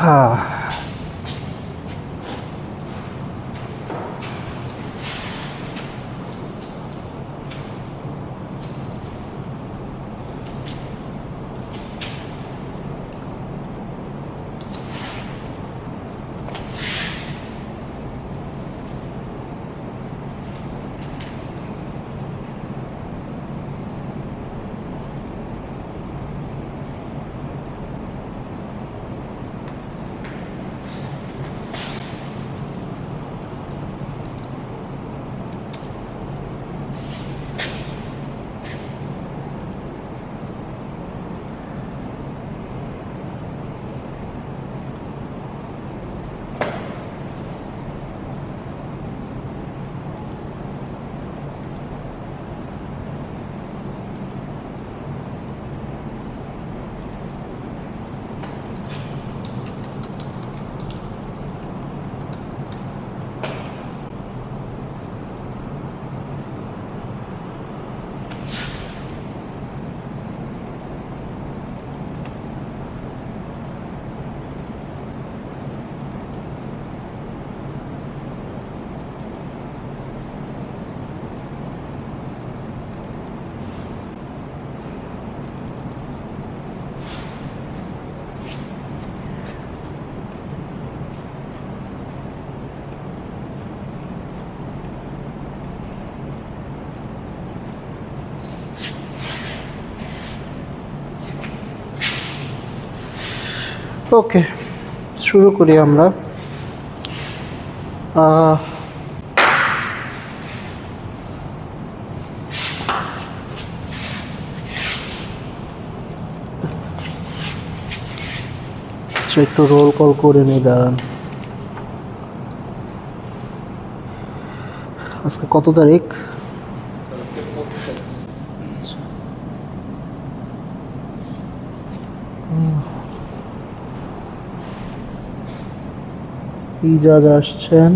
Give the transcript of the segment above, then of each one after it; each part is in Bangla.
হ্যাঁ, ওকে, শুরু করি আমরা। একটু রোল কল করে নিই, দাঁড়ান। আজকে কত তারিখ? ইজাজ আসছেন।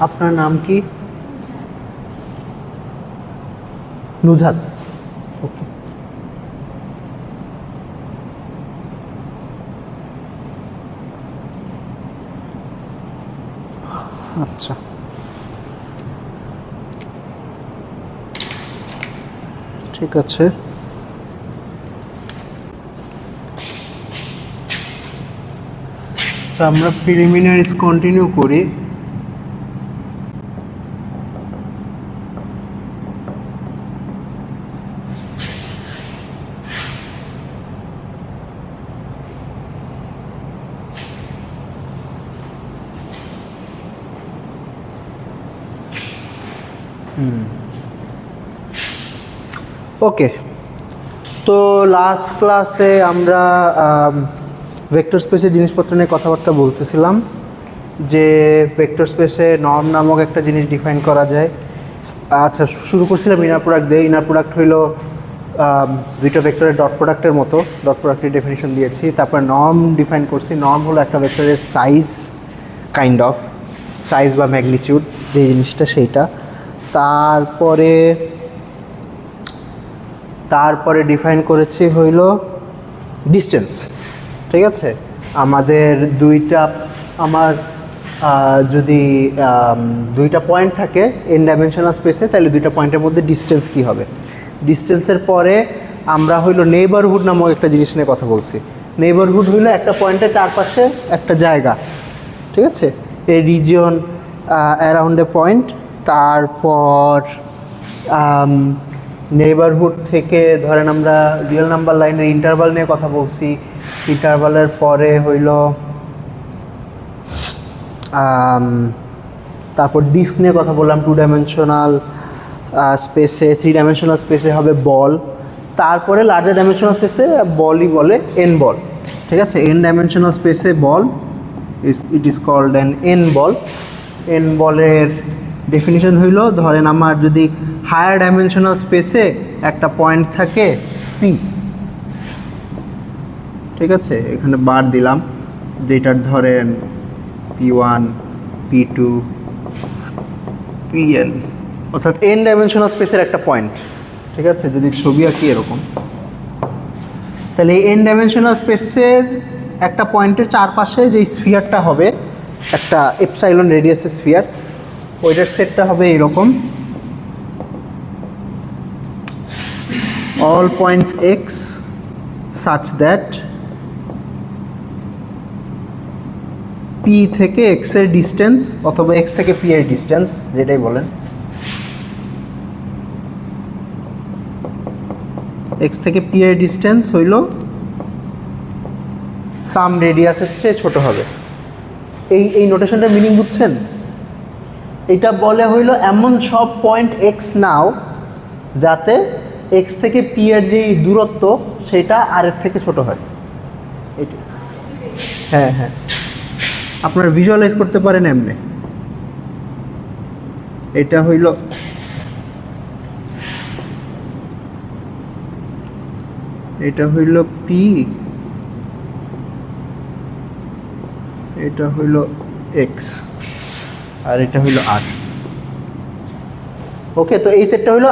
আপনার নাম কি? নুজহাত। ওকে, আচ্ছা, ঠিক আছে। আমরা প্রিলিমিনারিজ কন্টিনিউ করি। ওকে, তো লাস্ট ক্লাসে আমরা ভেক্টর স্পেসের জিনিসপত্র নিয়ে কথাবার্তা বলতেছিলাম, যে ভেক্টর স্পেসে নর্ম নামক একটা জিনিস ডিফাইন করা যায়। আচ্ছা, শুরু করছিলাম ইনার প্রোডাক্ট দিয়ে। ইনার প্রোডাক্ট হইল দুইটা ভেক্টরের ডট প্রোডাক্টের মতো, ডট প্রোডাক্টের ডেফিনিশন দিয়েছি। তারপর নর্ম ডিফাইন করছি। নর্ম হলো একটা ভেক্টরের সাইজ, কাইন্ড অফ সাইজ বা ম্যাগনিটিউড, যে জিনিসটা সেইটা। তারপরে ডিফাইন করেছি হইল ডিস্টেন্স। ঠিক আছে, আমাদের যদি দুইটা পয়েন্ট থাকে এন ডাইমেনশনাল স্পেসে, তাহলে দুইটা পয়েন্টের মধ্যে ডিস্টেন্স কী হবে। ডিস্টেন্সের পরে আমরা হইল নেইবারহুড নামক একটা জিনিস নিয়ে কথা বলছি। নেইবারহুড হইল একটা পয়েন্টের চারপাশে একটা জায়গা। ঠিক আছে, এই রিজিয়ন অ্যারাউন্ড এ পয়েন্ট। তারপর নেইবারহুড থেকে ধরেন আমরা রিয়েল নাম্বার লাইনের ইন্টারভাল নিয়ে কথা বলছি। ইন্টারভালের পরে হইল তারপর ডিফ নিয়ে কথা বললাম। 2 ডাইমেনশনাল স্পেসে, 3 ডাইমেনশনাল স্পেসে হবে বল। তারপরে লার্জার ডাইমেনশনাল স্পেসে বলই বলে এন বল। ঠিক আছে, এন ডাইমেনশনাল স্পেসে ball it is called an n ball. N বলের ডেফিনিশন হইল, ধরেন আমার যদি হায়ার ডাইমেনশনাল স্পেসে একটা পয়েন্ট থাকে পি। ঠিক আছে, এখানে বার দিলাম, যেটার ধরেন P1, P2, Pn, অর্থাৎ এন ডাইমেনশনাল স্পেসের একটা পয়েন্ট। ঠিক আছে, যদি ছবি আঁকি এরকম, তাহলে এন ডাইমেনশনাল স্পেসের একটা পয়েন্টের চারপাশে যে স্ফিয়ারটা হবে, একটা এপসাইলন রেডিয়াসের স্ফিয়ার, ওইটার সেটটা হবে এরকম, all points x such that p থেকে x এর ডিস্টেন্স অথবা x থেকে p এর ডিস্টেন্স যেটাই বলেন, x থেকে p এর ডিস্টেন্স হইল সাম রেডিয়াসের চেয়ে ছোট হবে। এই নোটেশনটার মিনিং বুঝছেন? এটা বলে হইল এমন সব পয়েন্ট x নাও যাতে x থেকে p এর যে দূরত্ব সেটা r এর থেকে ছোট হয়। এটা হ্যাঁ হ্যাঁ, আপনারা ভিজুয়ালাইজ করতে পারেন এমনি। এটা হইল p, এটা হইল x, আর এটা হইল r। ওকে, তো এই সেটটা হইল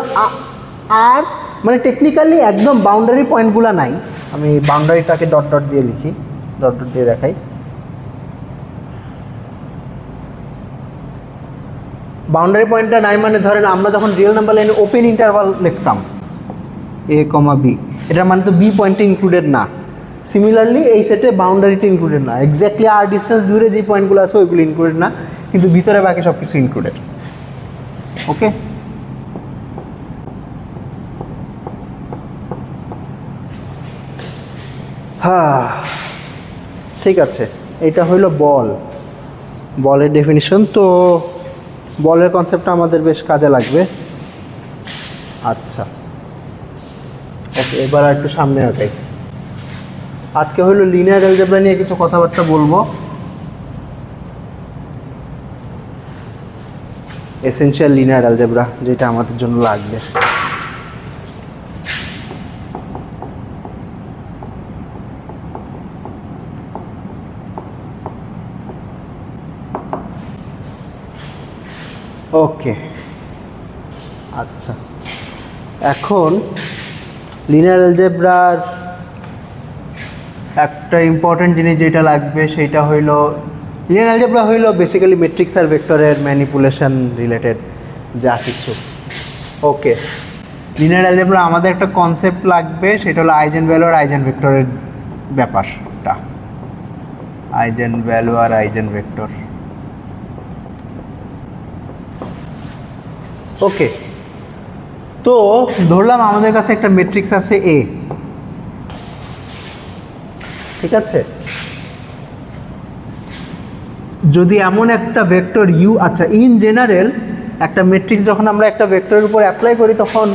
আর মানে টেকনিক্যালি একদম বাউন্ডারি পয়েন্টগুলো নাই, আমি বাউন্ডারিটাকে ডট ডট দিয়ে লিখি, ডট ডট দিয়ে দেখাই। বাউন্ডারি পয়েন্টটা নাই মানে ধরেন আমরা যখন রিয়েল নাম্বার লাইনে ওপেন ইন্টারভাল লিখতাম a, b, এটার মানে তো বি পয়েন্টে ইনক্লুডেড না। সিমিলারলি এই সেটে বাউন্ডারিটা ইনক্লুডেড না, এক্স্যাক্টলি আর ডিস্টেন্স দূরে যে পয়েন্টগুলো আছে ওইগুলো ইনক্লুডেড না, কিন্তু ভিতরে বাকি সব কিছু ইনক্লুডেড। ওকে, হ্যাঁ ঠিক আছে, এটা হইল বলের ডেফিনিশন। তো বলের কনসেপ্টটা আমাদের বেশ কাজে লাগবে। আচ্ছা ওকে, এবার একটু সামনে আগাই। আজকে হইল লিনিয়ার অ্যালজেব্রা নিয়ে কিছু কথাবার্তা বলবো, এসেনশিয়াল লিনিয়ার অ্যালজেব্রা যেটা আমাদের জন্য লাগবে। ওকে আচ্ছা, এখন লিনিয়ার অ্যালজেব্রার একটা ইম্পর্টেন্ট জিনিস যেটা লাগবে সেটা হইল, লিনিয়ার অ্যালজেব্রা হইল বেসিক্যালি ম্যাট্রিক্স আর ভেক্টরের ম্যানিপুলেশন রিলেটেড যা কিছু। ওকে, লিনিয়ার অ্যালজেব্রা আমাদের একটা কনসেপ্ট লাগবে, সেটা হলো আইজেন ভ্যালু আর আইজেন ভেক্টরের ব্যাপারটা, আইজেন ভ্যালু আর আইজেন ভেক্টর। ওকে, তো ধরলাম আমাদের কাছে একটা ম্যাট্রিক্স আছে এ, ঠিক আছে? যদি এমন একটা ভেক্টর ইউ, আচ্ছা ইন জেনারেল একটা ম্যাট্রিক্স যখন আমরা একটা ভেক্টরের উপর অ্যাপ্লাই করি তখন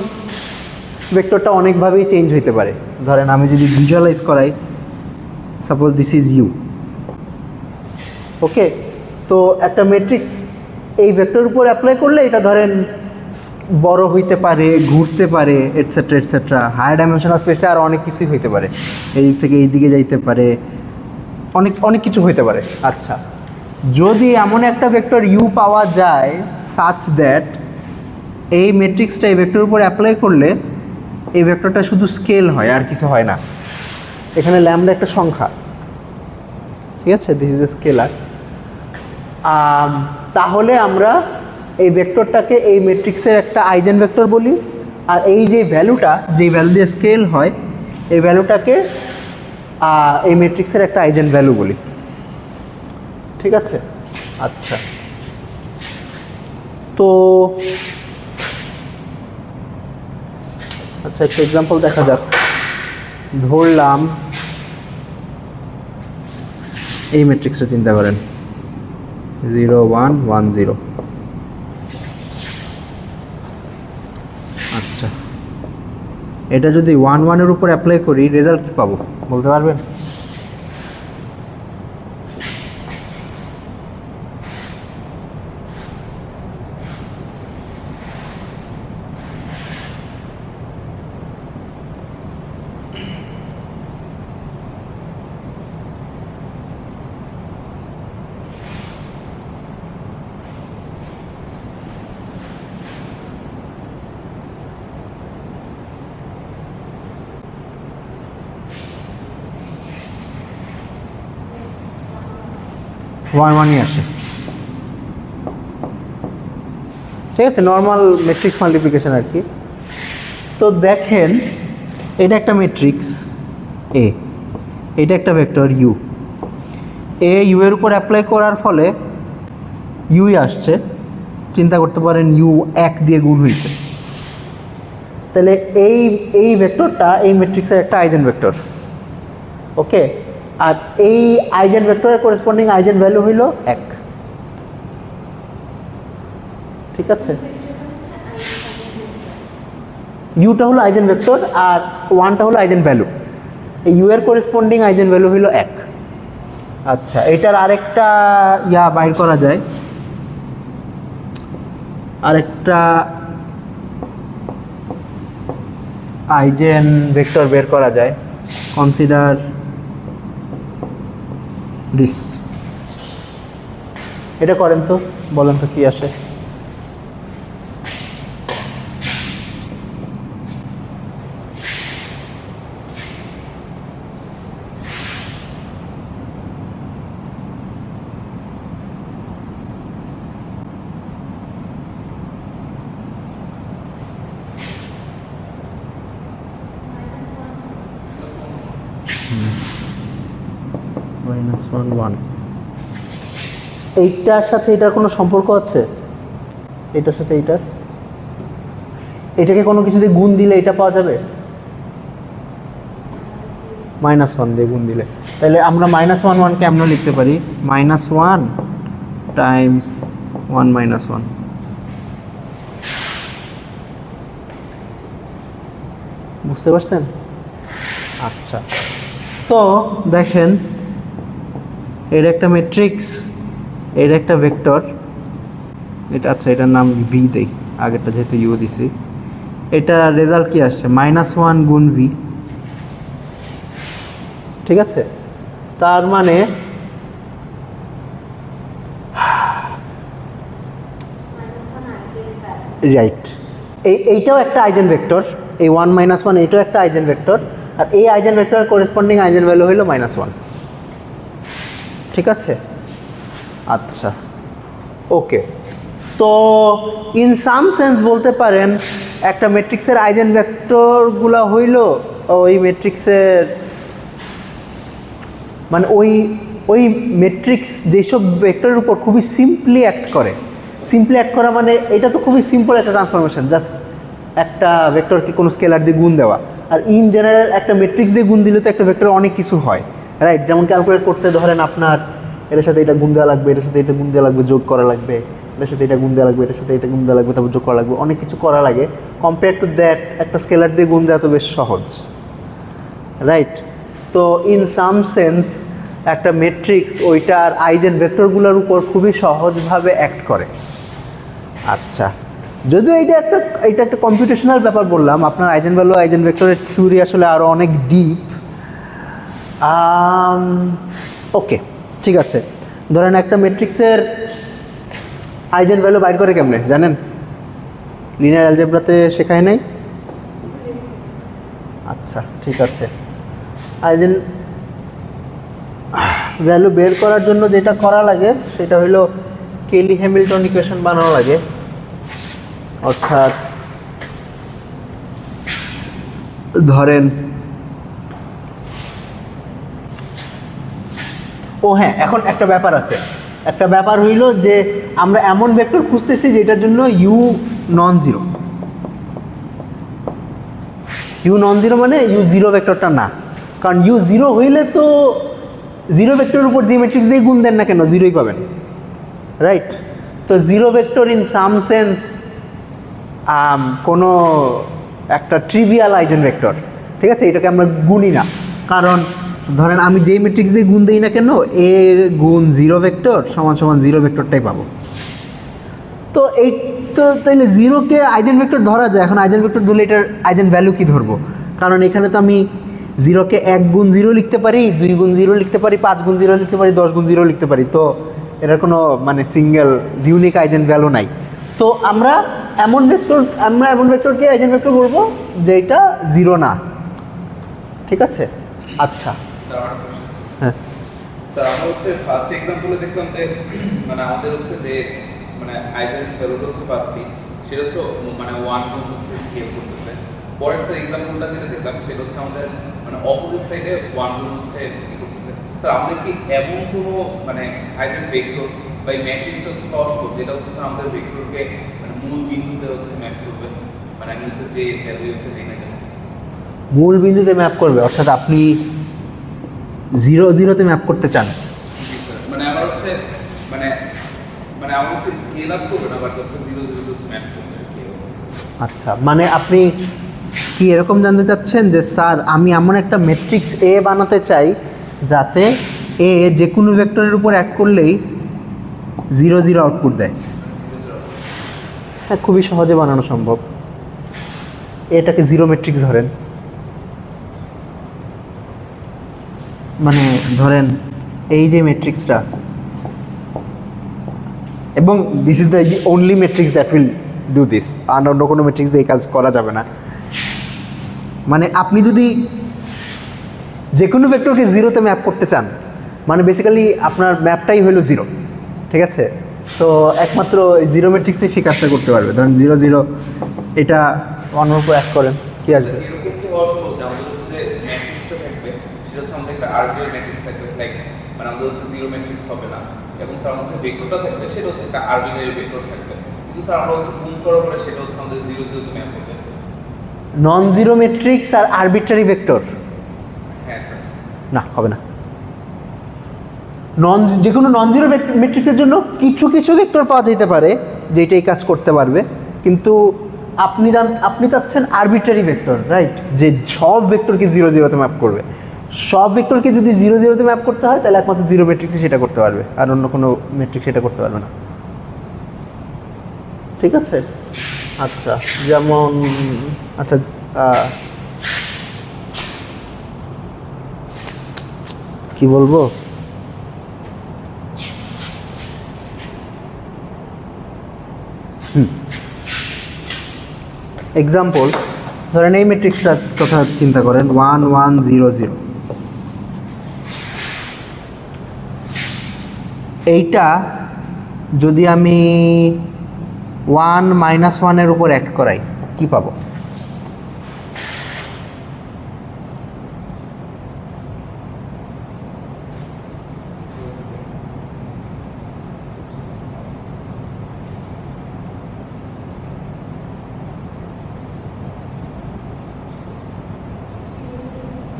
ভেক্টরটা অনেকভাবেই চেঞ্জ হইতে পারে। ধরেন আমি যদি ভিজুয়ালাইজ করাই, সাপোজ দিস ইজ ইউ। ওকে, তো একটা ম্যাট্রিক্স এই ভেক্টরের উপর অ্যাপ্লাই করলে এটা ধরেন বড় হইতে পারে, ঘুরতে পারে, এটসেট্রা এটসেট্রা, হায়ার ডাইমেনশনাল স্পেসে আর অনেক কিছুই হইতে পারে, এই দিক থেকে এই দিকে যাইতে পারে, অনেক কিছু হইতে পারে। আচ্ছা, যদি এমন একটা ভেক্টর ইউ পাওয়া যায় সাচ দ্যাট এই ম্যাট্রিক্সটা এই ভেক্টরের উপর অ্যাপ্লাই করলে এই ভেক্টরটা শুধু স্কেল হয় আর কিছু হয় না, এখানে ল্যামডা একটা সংখ্যা, ঠিক আছে, দিস ইজ এ স্কেলার, তাহলে আমরা এই ভেক্টরটাকে এই ম্যাট্রিক্সের একটা আইজেন ভেক্টর বলি, আর এই যে ভ্যালুটা, যে ভ্যালু দিয়ে স্কেল হয় এই ভ্যালুটাকে এই ম্যাট্রিক্সের একটা আইজেন ভ্যালু বলি, ঠিক আছে? আচ্ছা, তো আচ্ছা একটা এক্সাম্পল দেখা যাক। ধরলাম এই ম্যাট্রিক্সটা চিন্তা করেন 0 1 1 0। আচ্ছা, এটা যদি 1 1 এর উপর অ্যাপ্লাই করি রেজাল্ট কি পাবো বলতে পারবেন? ওয়ান ওয়ানই আসে। ঠিক আছে, নর্মাল ম্যাট্রিক্স মাল্টিপ্লিকেশন আর কি। তো দেখেন এটা একটা ম্যাট্রিক্স এ, এটা একটা ভেক্টর ইউ, এ ইউ এর উপর অ্যাপ্লাই করার ফলে ইউই আসছে। চিন্তা করতে পারেন ইউ 1 দিয়ে গুণ হয়েছে, তাহলে এই ভেক্টরটা এই ম্যাট্রিক্সের একটা আইজেন ভেক্টর। ওকে, আর এই আইজেন ভেক্টরের করেসপন্ডিং আইজেন ভ্যালু হইল 1। ঠিক আছে, ইউটা হলো আইজেন ভেক্টর আর ওয়ানটা হলো আইজেন ভ্যালু। এই ইউ এর করেসপন্ডিং আইজেন ভ্যালু হইল 1। আচ্ছা, এটার আরেকটা বাইর করা যায়, আরেকটা আইজেন ভেক্টর বের করা যায়। Consider this. এটা করেন তো, বলেন তো কি আসে। -1 1। এইটার সাথে এটার কোনো সম্পর্ক আছে? এটার সাথে এইটার, এটাকে কোনো কিছু দিয়ে গুণ দিলে এটা পাওয়া যাবে? -1 দিয়ে গুণ দিলে। তাহলে আমরা -1 1 কে আমরা লিখতে পারি -1 টাইমস 1 -1। বুঝতে পারছেন? আচ্ছা, তো দেখেন এটা একটা ম্যাট্রিক্স, এটা একটা ভেক্টর, এটা আচ্ছা এটার নাম ভি দেই, আগেরটা যেহেতু ইউ দিছি। এটা রেজাল্ট কি আসছে? -1 গুণ ভি। ঠিক আছে, তার মানে রাইট, এইটাও একটা আইজেন ভেক্টর, এই 1 -1 এইটাও একটা আইজেন ভেক্টর, আর এই আইজেন ভেক্টরের করেসপন্ডিং আইজেন ভ্যালু হলো -1। ঠিক আছে, আচ্ছা ওকে। তো ইন সাম সেন্স বলতে পারেন একটা ম্যাট্রিক্সের আইজেন ভেক্টরগুলো হইল ওই ম্যাট্রিক্সের, মানে ওই ম্যাট্রিক্স যেসব ভেক্টরের উপর খুবই সিম্পলি অ্যাক্ট করে। সিম্পলি অ্যাক্ট করা মানে এটা তো খুবই সিম্পল একটা ট্রান্সফরমেশন, জাস্ট একটা ভেক্টরকে কোনো স্কেলার দিয়ে গুণ দেওয়া। আর ইন জেনারেল একটা ম্যাট্রিক্স দিয়ে গুণ দিলে তো একটা ভেক্টর অনেক কিছু হয়, রাইট? যেমন ক্যালকুলেট করতে ধরেন আপনার এটার সাথে এটা গুণ দেওয়া লাগবে, এটার সাথে এটা গুণ দেওয়া লাগবে, যোগ করা লাগবে, এটার সাথে এটা গুণ দেওয়া লাগবে, এটার সাথে এটা গুণ দেওয়া লাগবে, তারপর যোগ করা লাগবে, অনেক কিছু করা লাগে। কম্পেয়ার টু দ্যাট একটা স্কেলার দিয়ে গুণ দেওয়া তো বেশ সহজ, রাইট? তো ইন সাম সেন্স একটা ম্যাট্রিক্স ওইটার আইজেন ভেক্টরগুলোর উপর খুবই সহজভাবে অ্যাক্ট করে। আচ্ছা, যদিও এটা একটা কম্পিউটেশনাল ব্যাপার বললাম, আপনার আইজেন ভ্যালু আইজেন ভেক্টরের থিওরি আসলে আরও অনেক ডিপ। ওকে, ঠিক আছে। ধরেন একটা ম্যাট্রিক্সের আইজেন ভ্যালু বাইর করে কেমনে জানেন? লিনিয়ার অ্যালজেব্রাতে শেখায় নাই? আচ্ছা ঠিক আছে, আইজেন ভ্যালু বের করার জন্য যেটা করা লাগে সেটা হলো কেলি হ্যামিল্টন ইকুয়েশন বানানো লাগে। অর্থাৎ ধরেন, ও হ্যাঁ, এখন একটা ব্যাপার আছে, একটা ব্যাপার হইল যে আমরা এমন ভেক্টর খুঁজতেছি যেটার জন্য u non zero. U non zero মানে ইউ জিরো ভেক্টরটা না, কারণ ইউ জিরো হইলে তো জিরো ভেক্টরের উপর যে ম্যাট্রিক্স দিয়ে গুণ দেন না কেন জিরোই পাবেন, রাইট? তো zero vector in some sense কোনো একটা ট্রিভিয়াল আইজেন ভেক্টর, ঠিক আছে? এটাকে আমরা গুণি না, কারণ ধরেন আমি যেই ম্যাট্রিক্স দিয়ে গুণ দিই না কেন এ গুণ জিরো ভেক্টর সমান সমান জিরো ভেক্টরটাই পাবো। তো এই তো তাইলে জিরোকে আইজেন ভেক্টর ধরা যায়। এখন আইজেন ভেক্টর ধরলে এটার আইজেন ভ্যালু কি ধরবো? কারণ এখানে তো আমি জিরোকে 1 গুণ 0 লিখতে পারি, 2 গুণ 0 লিখতে পারি, 5 গুণ 0 লিখতে পারি, 10 গুণ 0 লিখতে পারি। তো এটার কোনো মানে সিঙ্গেল ইউনিক আইজেন ভ্যালু নাই। তো আমরা এমন ভেক্টরকে আইজেন ভেক্টর বলবো যেটা জিরো না, ঠিক আছে? আচ্ছা হ্যাঁ, স্যার আমরা হচ্ছে ফার্স্ট এক্সাম্পলে দেখলাম যে মানে আমাদের হচ্ছে যে মানে আইজেন ভ্যালুটা হচ্ছে পাচ্ছি সেটা হচ্ছে মানে 1 গুণ হচ্ছে স্কেল করতেছে। পরের স্যার এক্সাম্পলটা যেটা দেখলাম সেটা হচ্ছে আমাদের মানে অপোজিট সাইডে 1 গুণ হচ্ছে ই করতেছে। স্যার আমাদের কি এমন কোনো মানে আইজেন ভেক্টর বা এই ম্যাট্রিক্সটা হচ্ছে পাওয়া সম্ভব যেটা হচ্ছে স্যার আমাদের ভেক্টরকে মানে মূল বিন্দুতে হচ্ছে ম্যাপ করবে, মানে আমি হচ্ছে যে ভ্যালু হচ্ছে নেই না কেন মূল বিন্দুতে ম্যাপ করবে, অর্থাৎ আপনি 0 0 তে ম্যাপ করতে চান? জি স্যার, মানে আমার হচ্ছে মানে মানে আমার হচ্ছে স্কেল আপ করবে না, বাট হচ্ছে 0 0 তে হচ্ছে ম্যাপ করবে আর কি। আচ্ছা, মানে আপনি কি এরকম জানতে চাচ্ছেন যে স্যার আমি এমন একটা ম্যাট্রিক্স এ বানাতে চাই যাতে এ যে কোনো ভেক্টরের উপর অ্যাড করলেই 0 0 আউটপুট দেয়? হ্যাঁ, খুবই সহজে বানানো সম্ভব। এটাকে জিরো ম্যাট্রিক্স ধরেন, মানে ধরেন এই যে ম্যাট্রিক্সটা, এবং this is the only matrix that will do this, আর অন্য কোনো ম্যাট্রিক্স দিয়ে এই কাজ করা যাবে না। মানে আপনি যদি যে কোনো ভেক্টরকে 0 তে ম্যাপ করতে চান, মানে বেসিক্যালি আপনার ম্যাপটাই হলো 0, ঠিক আছে? তো একমাত্র জিরো ম্যাট্রিক্সটাই সেই কাজটা করতে পারবে। ধরেন 0 0 এটা অন্যর উপর অ্যাড করেন, কি আসবে? এরকম কি হওয়া সম্ভব যে আমাদের হচ্ছে যে ম্যাট্রিক্সটা থাকবে সেটা হচ্ছে আমাদের একটা আরবিটারি ম্যাট্রিক্স থাকবে, লাইক মানে আমাদের হচ্ছে জিরো ম্যাট্রিক্স হবে না, এবং স্যার আমাদের যে ভেক্টরটা থাকবে সেটা হচ্ছে একটা আরবিটারি ভেক্টর থাকবে, কিন্তু স্যার আমরা হচ্ছে গুণ করার পরে সেটা হচ্ছে আমাদের 0 0 তে ম্যাপ করবে। নন জিরো ম্যাট্রিক্স আর আরবিট্রারি ভেক্টর? হ্যাঁ স্যার। না, হবে না। যে কোনো নন জিরো ম্যাট্রিক্সের জন্য কিছু কিছু ভেক্টর পাওয়া যেতে পারে যেটা এই কাজ করতে পারবে, কিন্তু আপনি চাচ্ছেন আরবিট্রারি ভেক্টর, রাইট? যে সব ভেক্টরকে 0 0 তে ম্যাপ করবে। সব ভেক্টরকে যদি 0 0 তে ম্যাপ করতে হয় তাহলে একমাত্র জিরো ম্যাট্রিক্সে সেটা করতে পারবে, আর অন্য কোনো ম্যাট্রিক্স সেটা করতে পারবে না। ঠিক আছে? আচ্ছা, যেমন আচ্ছা কি বলবো, এক্সাম্পল ধরেন এই ম্যাট্রিক্সটার কথা চিন্তা করেন, 1 1 0 0। এইটা যদি আমি 1 -1 এর উপর অ্যাড করাই কি পাবো?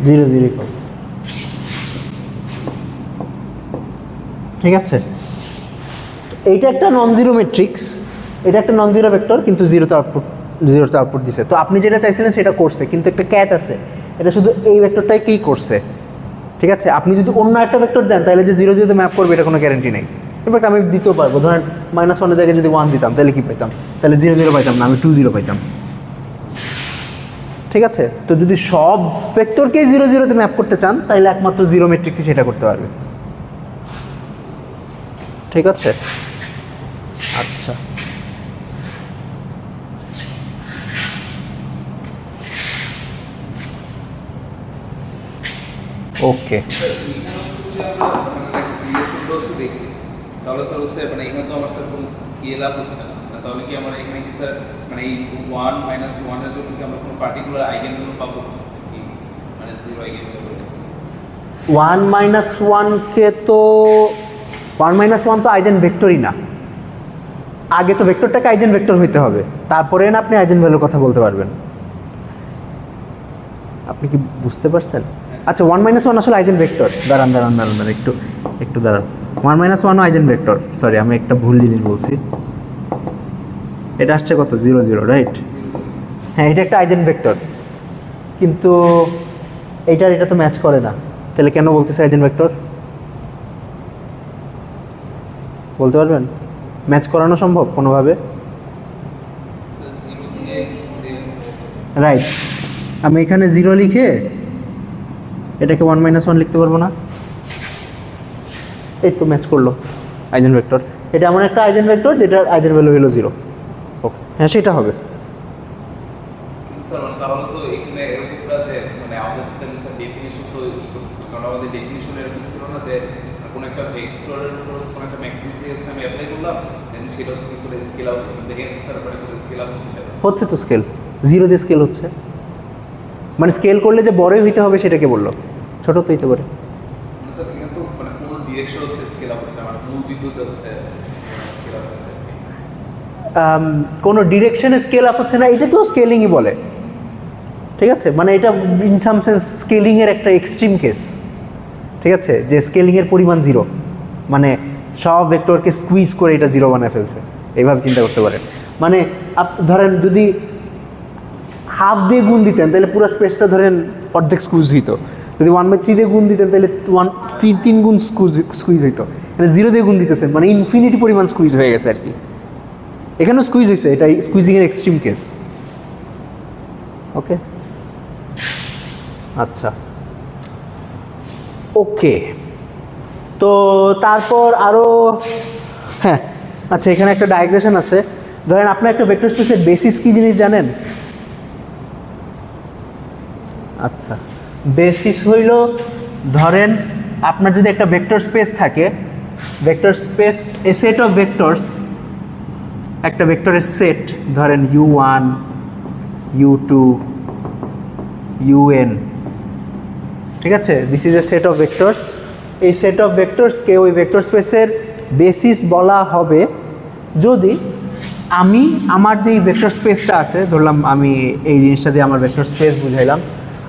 জিরো জিরো পাবো, ঠিক আছে? এইটা একটা নন জিরো ম্যাট্রিক্স, এটা একটা নন জিরো ভেক্টর, কিন্তু জিরোতে আউটপুট দিছে। তো আপনি যেটা চাইছিলেন সেটা করছে, কিন্তু একটা ক্যাচ আছে, এটা শুধু এই ভেক্টরটাকেই করছে, ঠিক আছে? আপনি যদি অন্য একটা ভেক্টর দেন তাহলে যে 0 0 তে ম্যাপ করবে এটা কোনো গ্যারান্টি নেই। ইনফ্যাক্ট আমি দিতেও পারবো, ধরেন -1 এর জায়গায় যদি 1 দিতাম তাহলে কি পাইতাম? তাহলে 0 0 পাইতাম না, আমি 2 0 পাইতাম, ঠিক আছে? তো যদি সব ভেক্টরকেই 0 0 তে ম্যাপ করতে চান তাহলে একমাত্র জিরো ম্যাট্রিক্সই সেটা করতে পারবে, ঠিক আছে? আচ্ছা, ওকে। দেখি তাহলে স্যার হচ্ছে মানে এখানে তো আমার স্যার কোনো স্কেল আপ হচ্ছে না, তাহলে কি আমার এখানে কি স্যার মানে এই 1 -1 এর জন্য কি আমরা কোনো পার্টিকুলার আইগেন ভ্যালু পাবো কি, মানে 0 আইগেন ভ্যালু? 1 -1 কে তো 1 -1 তো আইজেন ভেক্টরই না। আগে তো ভেক্টরটাকে আইজেন ভেক্টর হইতে হবে, তারপরে না আপনি আইজেন ভ্যালুর কথা বলতে পারবেন। আপনি কি বুঝতে পারছেন? আচ্ছা, 1 -1 আসলে আইজেন ভেক্টর। দাঁড়ান একটু দাঁড়ান। 1 -1 আইজেন ভেক্টর, সরি আমি একটা ভুল জিনিস বলছি। এটা আসছে কত? 0 0, রাইট? হ্যাঁ, এটা একটা আইজেন ভেক্টর, কিন্তু এটা তো ম্যাচ করে না। তাহলে কেন বলতেছে আইজেন ভেক্টর? বলতে পারবেন? ম্যাচ করানো সম্ভব কোনোভাবে? রাইট। আমি এখানে 0 লিখে এটাকে 1 -1 লিখতে পারবো না? এই তো ম্যাচ করলো আইজেন ভেক্টর। এটা এমন একটা আইজেন ভেক্টর যেটার আইজেন ভ্যালু হলো 0। ওকে, হ্যাঁ সেটা হবে। স্যার তাহলে তো এখানে এরকম আছে, মানে আমাদের ডেফিনিশন তো কারণ আমাদের ডেফিনিশন এরকম ছিল না যে কোনো একটা ভেক্টরের উপর হচ্ছে কোনো একটা ম্যাট্রিক্স দিয়ে হচ্ছে আমি অ্যাপ্লাই করলাম, দেন সেটা হচ্ছে কিছুটা স্কেল আউট দেখে স্যার পরে কোনো স্কেল আউট হচ্ছে তো স্কেল 0 দিয়ে স্কেল হচ্ছে, মানে স্কেল করলে যে বড়ই হইতে হবে সেটাকে বললো, ছোট তো হইতে পারে। স্যার কিন্তু মানে কোন ডিরেকশন হচ্ছে স্কেল আউট হচ্ছে, মানে মূল বিন্দুতে হচ্ছে স্কেল আউট হচ্ছে, কোনো ডিরেকশনে স্কেল আপ হচ্ছে না, এটা তো স্কেলিংই বলে, ঠিক আছে, মানে এটা ইন সাম সেন্স স্কেলিংয়ের একটা এক্সট্রিম কেস, ঠিক আছে, যে স্কেলিংয়ের পরিমাণ 0, মানে সব ভেক্টরকে স্কুইজ করে এটা 0 বানায় ফেলছে, এইভাবে চিন্তা করতে পারেন। মানে ধরেন যদি হাফ দিয়ে গুণ দিতেন তাহলে পুরো স্পেসটা ধরেন অর্ধেক স্কুইজ হইতো, যদি 1/3 দিয়ে গুণ দিতেন তাহলে 3 গুণ স্কুইজ হইতো, মানে 0 দিয়ে গুণ দিতেছে মানে ইনফিনিটি পরিমাণ স্কুইজ হয়ে গেছে আর কি, এখানেও স্কুইজ হয়েছে, এটা স্কুইজিংয়ের এক্সট্রিম কেস। ওকে, আচ্ছা, ওকে, তো তারপর আরও, হ্যাঁ আচ্ছা, এখানে একটা ডায়াগ্রেশন আছে, ধরেন আপনার একটা ভেক্টর স্পেসের বেসিস কি জিনিস জানেন? আচ্ছা, বেসিস হইল, ধরেন আপনার যদি একটা ভেক্টর স্পেস থাকে, vector space A set of vectors, একটা ভেক্টরের সেট, ধরেন u1 u2 un, ঠিক আছে, this is a set of vectors. এই সেট অফ ভেক্টরসকে ওই ভেক্টর স্পেসের বেসিস বলা হবে যদি আমি আমার যেই ভেক্টর স্পেসটা আছে, ধরলাম আমি এই জিনিসটা দিয়ে আমার ভেক্টর স্পেস বুঝাইলাম,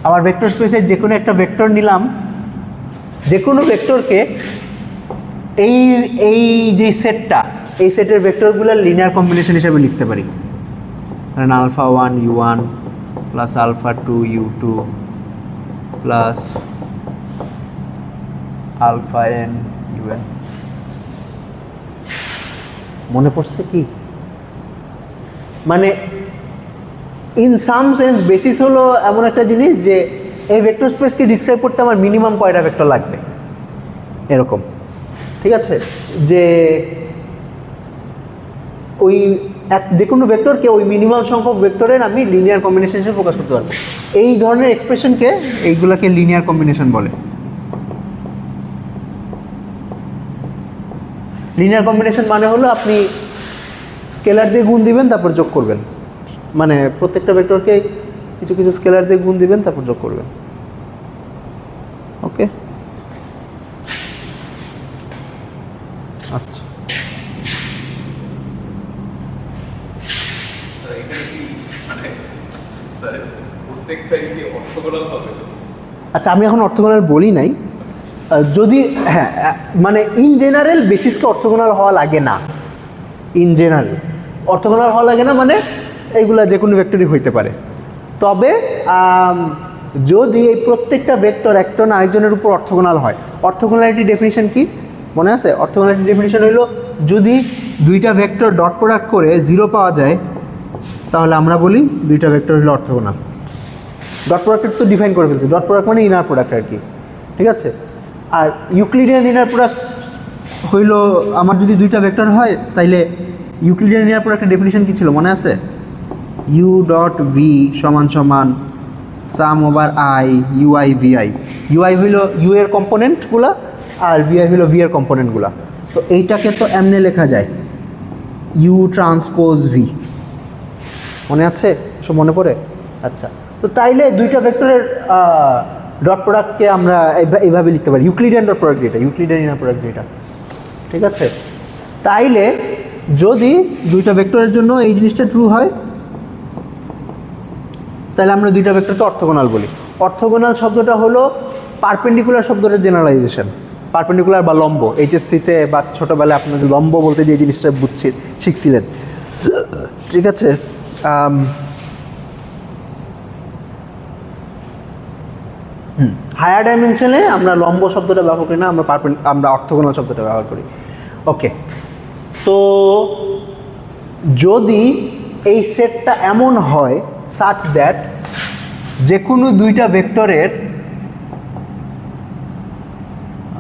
আমার ভেক্টর স্পেসের যে কোনো একটা ভেক্টর নিলাম, যে কোনো ভেক্টরকে এই এই যে সেটটা, এই সেটের ভেক্টরগুলোর লিনিয়ার কম্বিনেশন হিসেবে লিখতে পারি, ধরেন α1 u1 plus α2 u2 plus αn un। মনে পড়ছে কি? মানে ইন সাম সেন্স বেসিস হলো এমন একটা জিনিস যে এই ভেক্টর স্পেসকে ডিসক্রাইব করতে আমার মিনিমাম কয়টা ভেক্টর লাগবে, এরকম, ঠিক আছে, যে ওই যে কোনো ভেক্টরকে ওই মিনিমাম সংখ্যক ভেক্টরের আমি লিনিয়ার কম্বিনেশন হিসেবে প্রকাশ করতে পারবো। এই ধরনের এক্সপ্রেশনকে, এইগুলোকে লিনিয়ার কম্বিনেশন বলে। লিনিয়ার কম্বিনেশন মানে হলো আপনি স্কেলার দিয়ে গুণ দিবেন তারপর যোগ করবেন, মানে প্রত্যেকটা ভেক্টরকে কিছু কিছু স্কেলার দিয়ে গুণ দিবেন তারপর যোগ করবেন। ওকে, আচ্ছা, আচ্ছা, আমি এখন অর্থগোনাল বলি নাই, যদি হ্যাঁ, মানে ইন জেনারেল বেসিসকে অর্থগোনাল হওয়া লাগে না, ইন জেনারেল অর্থগোনাল হওয়া লাগে না, মানে এইগুলা যে কোনো ভেক্টরই হইতে পারে। তবে যদি এই প্রত্যেকটা ভেক্টর একটা না আরেকজনের উপর অর্থগোনাল হয়, অর্থগোনালিটি ডেফিনিশন কি মনে আছে? অর্থগোনালিটি ডেফিনিশন হইল যদি দুইটা ভেক্টর ডট প্রোডাক্ট করে 0 পাওয়া যায় তাহলে আমরা বলি দুইটা ভেক্টর হলো অর্থগোনাল। ডট প্রোডাক্টের তো ডিফাইন করে ফেলছি, ডট প্রোডাক্ট মানে ইনার প্রোডাক্ট আর কি, ঠিক আছে। আর ইউক্লিডিয়ান ইনার প্রোডাক্ট হইল আমার যদি দুইটা ভেক্টর হয় তাইলে ইউক্লিডিয়ান ইনার প্রোডাক্টের ডেফিনিশন কি ছিল মনে আছে? ইউ ডট ভি সমান সমান sum over i u i v i. U i হইল ইউ এর কম্পোনেন্টগুলা আর ভিআই হইল ভি এর কম্পোনেন্টগুলা। তো এইটাকে তো এমনি লেখা যায় ইউ ট্রান্সপোজ ভি, মনে আছে? সব মনে পড়ে? আচ্ছা, তো তাইলে দুইটা ভেক্টরের ডট প্রোডাক্টকে আমরা এইভাবে লিখতে পারি, ইউক্লিডিয়ান ডট প্রোডাক্ট যেটা, ইউক্লিডিয়ান ইনার প্রোডাক্ট যেটা, ঠিক আছে। তাইলে যদি দুইটা ভেক্টরের জন্য এই জিনিসটা ট্রু হয় তাহলে আমরা দুইটা ভেক্টরকে অর্থগোনাল বলি। অর্থগোনাল শব্দটা হলো পারপেন্ডিকুলার শব্দটার জেনারেলাইজেশন। পারপেন্ডিকুলার বা লম্ব, এইচএসসিতে বা ছোটোবেলায় আপনাদের লম্ব বলতে যে জিনিসটা শিখছিলেন, ঠিক আছে। হায়ার ডাইমেনশনে আমরা লম্ব শব্দটা ব্যবহার করি না, আমরা অর্থগোনাল শব্দটা ব্যবহার করি। ওকে, তো যদি এই সেটটা এমন হয় সাচ দ্যাট যে কোনো দুইটা ভেক্টরের,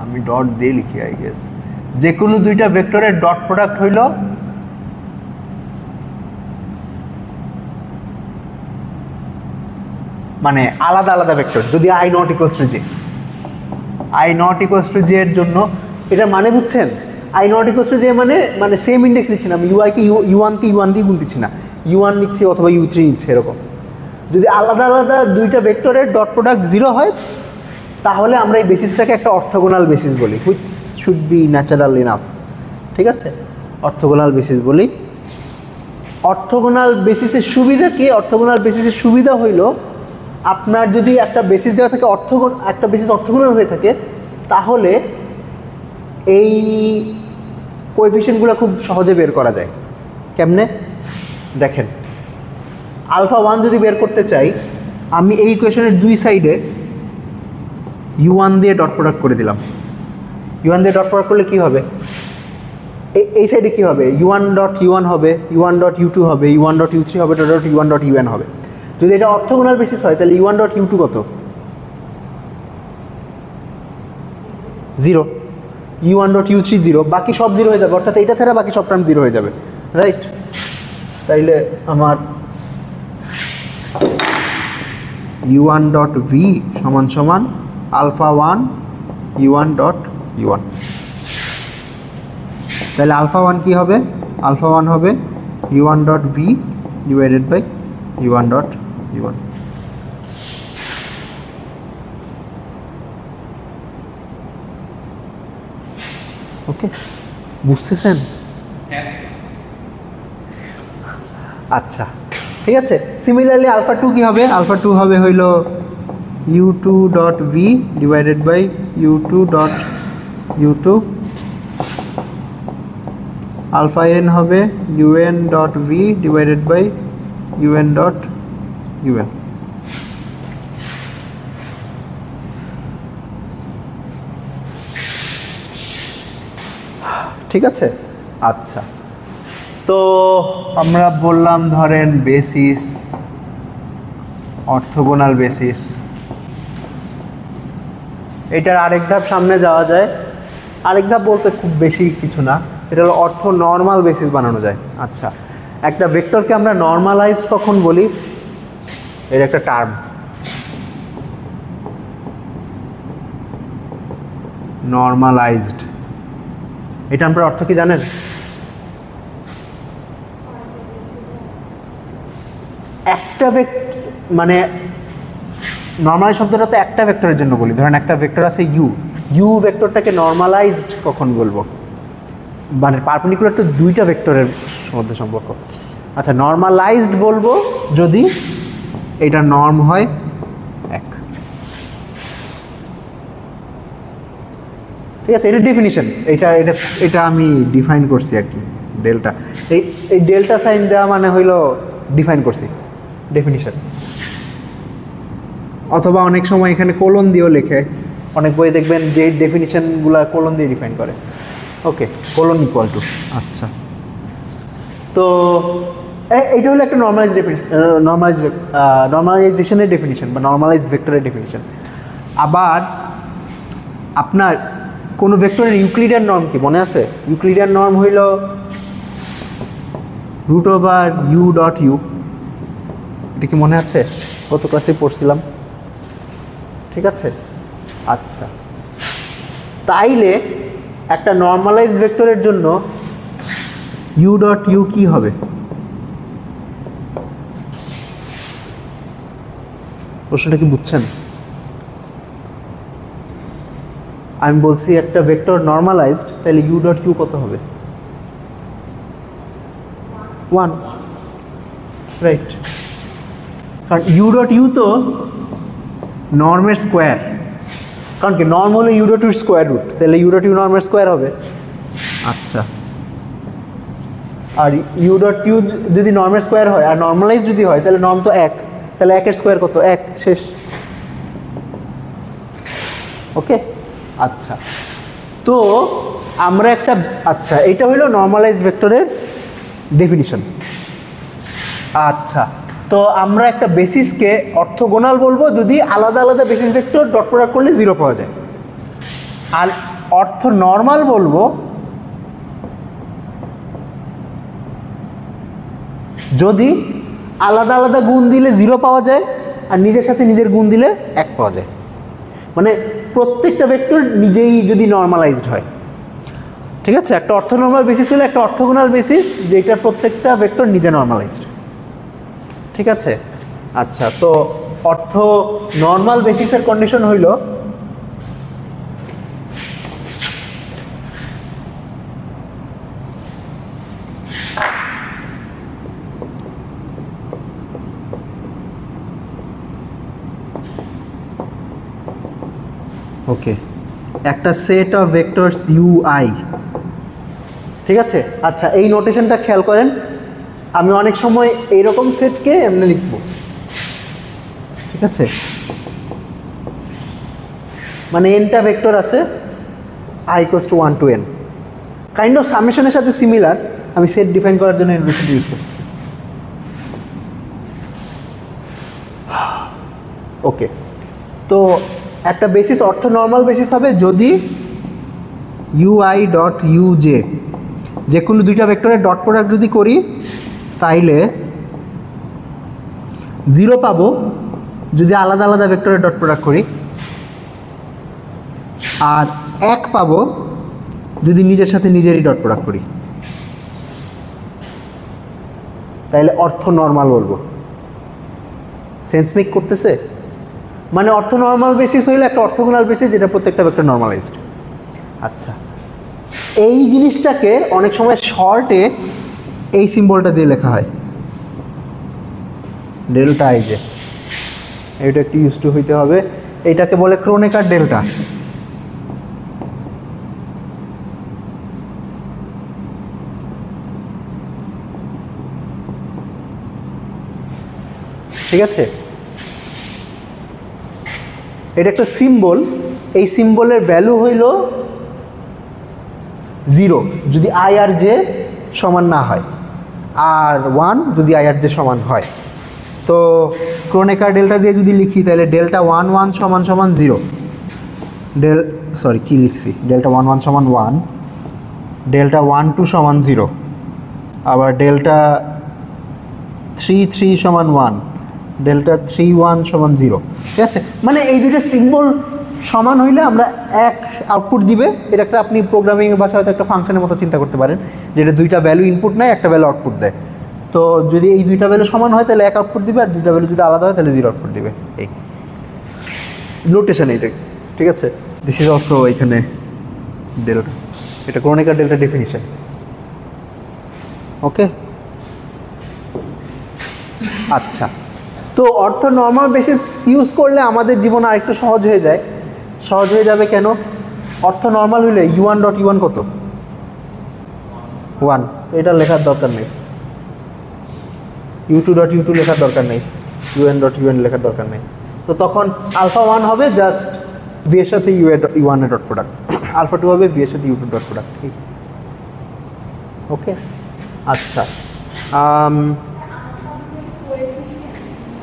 আমি ডট দিয়ে লিখি আই গেস, যে কোনো দুইটা ভেক্টরের ডট প্রোডাক্ট হইল মানে আলাদা আলাদা ভেক্টর, যদি I not equals to J, I not equals to J এর জন্য এটার মানে বুঝছেন? আই নট ইকুয়ালস টু যে মানে সেম ইন্ডেক্স নিচ্ছি না, আমি ইউআইকে ইউ1 দিয়ে গুনতেছি না, ইউ1 নিচ্ছি অথবা ইউ3 নিচ্ছে এরকম। যদি আলাদা আলাদা দুইটা ভেক্টরের ডট প্রোডাক্ট 0 হয় তাহলে আমরা এই বেসিসটাকে একটা অর্থোগোনাল বেসিস বলি, which should be natural enough. ঠিক আছে, অর্থোগোনাল বেসিস বলি। অর্থোগোনাল বেসিসের সুবিধা কি? অর্থোগোনাল বেসিসের সুবিধা হইল আপনার যদি একটা বেসিস দেওয়া থাকে, একটা বেসিস অর্থোগোনাল হয়ে থাকে, তাহলে এই কোএফিশিয়েন্টগুলো খুব সহজে বের করা যায়। কেমনে? দেখেন, α1 যদি বের করতে চাই, আমি এই ইকুয়েশনের দুই সাইডে u1 দিয়ে ডট প্রোডাক্ট করে দিলাম। u1 দিয়ে ডট প্রোডাক্ট করলে কি হবে? এই সাইডে কি হবে? u1 ডট u1 হবে, u1 ডট u2 হবে, u1 ডট u3 হবে, ডট u1 ডট un হবে। যদি এটা অর্থোগোনাল বেসিস হয় তাহলে u1 ডট u2 কত? 0। u1 ডট u3 0, বাকি সব 0 হয়ে যাবে, অর্থাৎ এটা ছাড়া বাকি সব টার্ম 0 হয়ে যাবে, রাইট? তাইলে আমার u1 ডট v সমান সমান α1 u1 ডট u1। তাহলে α1 কি হবে? α1 হবে u1 dot v divided by u1 dot u1। Okay, বুঝতেছেন? আচ্ছা, ঠিক আছে। সিমিলারলি α2 কি হবে? α2 হবে হইল u2 dot v divided by u2 dot u2। αn হবে un dot v divided by un dot un। ঠিক আছে, আচ্ছা। তো আমরা বললাম ধরেন বেসিস, অর্থোগোনাল বেসিস। এটার আরেক ধাপ সামনে যাওয়া যায়, আরেক ধাপ বলতে খুব বেশি কিছু না, এটা হলো অর্থ নর্মাল বেসিস বানানো যায়। আচ্ছা, একটা ভেক্টরকে আমরা নর্মালাইজড কখন বলি? এর একটা টার্ম নর্মালাইজড। এটা আমরা অর্থ কি জানেন? একটা মানে নর্মালাইজ শব্দটা তো একটা ভেক্টরের জন্য বলি। ধরেন একটা ভেক্টর আছে ইউ ভেক্টরটাকে নর্মালাইজড কখন বলবো? মানে পারপেন্ডিকুলার তো দুইটা ভেক্টরের মধ্যে সম্পর্ক। আচ্ছা, নর্মালাইজড বলবো যদি এটা নর্ম হয় 1। ঠিক আছে, এটা ডেফিনিশন। এটা আমি ডিফাইন করছি আর কি, ডেল্টা। এই ডেল্টা সাইন দেওয়া মানে হইল ডিফাইন করছি, ডেফিনিশন। অথবা অনেক সময় এখানে কোলন দিয়েও লেখে, অনেক বই দেখবেন যে ডেফিনিশনগুলো কোলন দিয়ে ডিফাইন করে। Okay, colon equal to. আচ্ছা, তো এইটা হলো একটা নর্মালাইজ ডেফিনিশন, নর্মালাইজেশনের ডেফিনিশন বা নর্মালাইজ ভেক্টরের ডেফিনিশন। আবার আপনার কোনো ভেক্টরের ইউক্লিডিয়ান নর্ম কি মনে আছে? ইউক্লিডিয়ান নর্ম হইল root over u dot u. এটা কি মনে আছে? গত ক্লাসে পড়ছিলাম। ঠিক আছে, আচ্ছা। তাইলে একটা নর্মালাইজ ভেক্টরের জন্য ইউ ডট ইউ কি হবে? প্রশ্নটা কি বুঝছেন? আমি বলছি একটা ভেক্টর নর্মালাইজড, তাহলে ইউ ডট ইউ কত হবে? 1, রাইট? কারণ ইউ ডট ইউ তো নর্মের স্কোয়ার, কারণ কি নর্ম হলে u dot u square root, তাহলে ইউ ডট ইউ নর্মের স্কোয়ার হবে। আচ্ছা, আর ইউ ডট ইউ যদি নর্মের স্কোয়ার হয় আর নর্মালাইজ যদি হয় তাহলে নর্ম তো 1, তাহলে 1 এর স্কোয়ার কত? 1, শেষ। ওকে, আচ্ছা। তো আমরা একটা, আচ্ছা, এটা হলো নর্মালাইজ ভেক্টরের ডেফিনিশন। আচ্ছা, তো আমরা একটা বেসিসকে অর্থোগোনাল বলবো যদি আলাদা আলাদা বেসিস ভেক্টর ডট প্রোডাক্ট করলে 0 পাওয়া যায়। আর অর্থ নর্মাল বলবো যদি আলাদা আলাদা গুণ দিলে 0 পাওয়া যায় আর নিজের সাথে নিজের গুণ দিলে 1 পাওয়া যায়। মানে প্রত্যেকটা ভেক্টর নিজেই যদি নর্মালাইজড হয়। ঠিক আছে, একটা অর্থনর্মাল বেসিস হলো একটা অর্থোগোনাল বেসিস যেটা প্রত্যেকটা ভেক্টর নিজে নর্মালাইজড। ঠিক আছে, আচ্ছা, তো অর্থ নর্মাল বেসিসের কন্ডিশন হইল ওকে একটা সেট অফ ভেক্টরস ইউআই। ঠিক আছে, আচ্ছা এই নোটেশনটা খেয়াল করেন, আমি অনেক সময় এইরকম সেটকে এমনি লিখব। ঠিক আছে, মানে এনটা ভেক্টর আছে i = 1 to n, kind of সামেশনের সাথে সিমিলার। আমি সেট ডিফাইন করার জন্য এর বেশি ইউজ করতেছি। ওকে, তো একটা বেসিস অর্থ নর্মাল বেসিস হবে যদি ui ডট uj যে কোনো দুইটা ভেক্টরের ডট প্রোডাক্ট যদি করি তাইলে 0 পাবো যদি আলাদা আলাদা ভেক্টরের ডট প্রোডাক্ট করি, আর 1 পাবো যদি নিজের সাথে নিজেরই ডট প্রোডাক্ট করি। তাইলে অর্থ নর্মাল বলবো। সেন্স মেক করতেছে? মানে অর্থ নর্মাল বেসিস হইলে একটা অর্থোগোনাল বেসিস যেটা প্রত্যেকটা ভেক্টর নর্মালাইজড। আচ্ছা, এই জিনিসটাকে অনেক সময় শর্টে এই সিম্বলটা দিয়ে লেখা হয়, ডেল্টা আই জে। এটা একটু ইউজ টু হইতে হবে। এটাকে বলে ক্রোনেকার ডেল্টা। ঠিক আছে, এটা একটা সিম্বল। এই সিম্বলের ভ্যালু হইল 0 যদি আই আর জে সমান না হয়, আর 1 যদি আই আর জে সমান হয়। তো ক্রোনেকার ডেল্টা দিয়ে যদি লিখি তাহলে ডেল্টা 1 1 সমান সমান 0, কি লিখছি, ডেল্টা 1 1 সমান 1, ডেল্টা 1 2 সমান 0, আবার ডেল্টা 3 3 সমান 1, ডেল্টা 3 1 সমান 0। ঠিক আছে, মানে এই দুইটা সিম্বল সমান হইলে আমরা এক আউটপুট দিবে। এটা একটা আপনি প্রোগ্রামিং ভাষা হয়তো একটা ফাংশনের মতো চিন্তা করতে পারেন, যেটা দুইটা ভ্যালু ইনপুট নেয়, একটা ভ্যালু আউটপুট দেয়। তো যদি এই দুইটা ভ্যালু সমান হয় তাহলে এক আউটপুট দিবে, আর দুইটা ভ্যালু যদি আলাদা হয় তাহলে 0 আউটপুট দিবে। এই নোটেশন এইটাই। ঠিক আছে, দিস ইজ অলসো এখানে ডেল্টা, এটা ক্রোনেকার ডেল্টা ডেফিনিশন। ওকে, আচ্ছা, তো অর্থ নর্মাল বেসিস ইউজ করলে আমাদের জীবন আর একটু সহজ হয়ে যায়। সহজ হয়ে যাবে কেন? অর্থ নর্মাল হইলে u1 ডট u1 কত? 1, এটা লেখার দরকার নেই। u2 ডট u2 লেখার দরকার নেই, un ডট un লেখার দরকার নেই। তো তখন আলফা 1 হবে জাস্ট v এর সাথে u1 এর ডট প্রোডাক্ট, আলফা 2 হবে v এর সাথে u2 ডট প্রোডাক্ট। ওকে, আচ্ছা,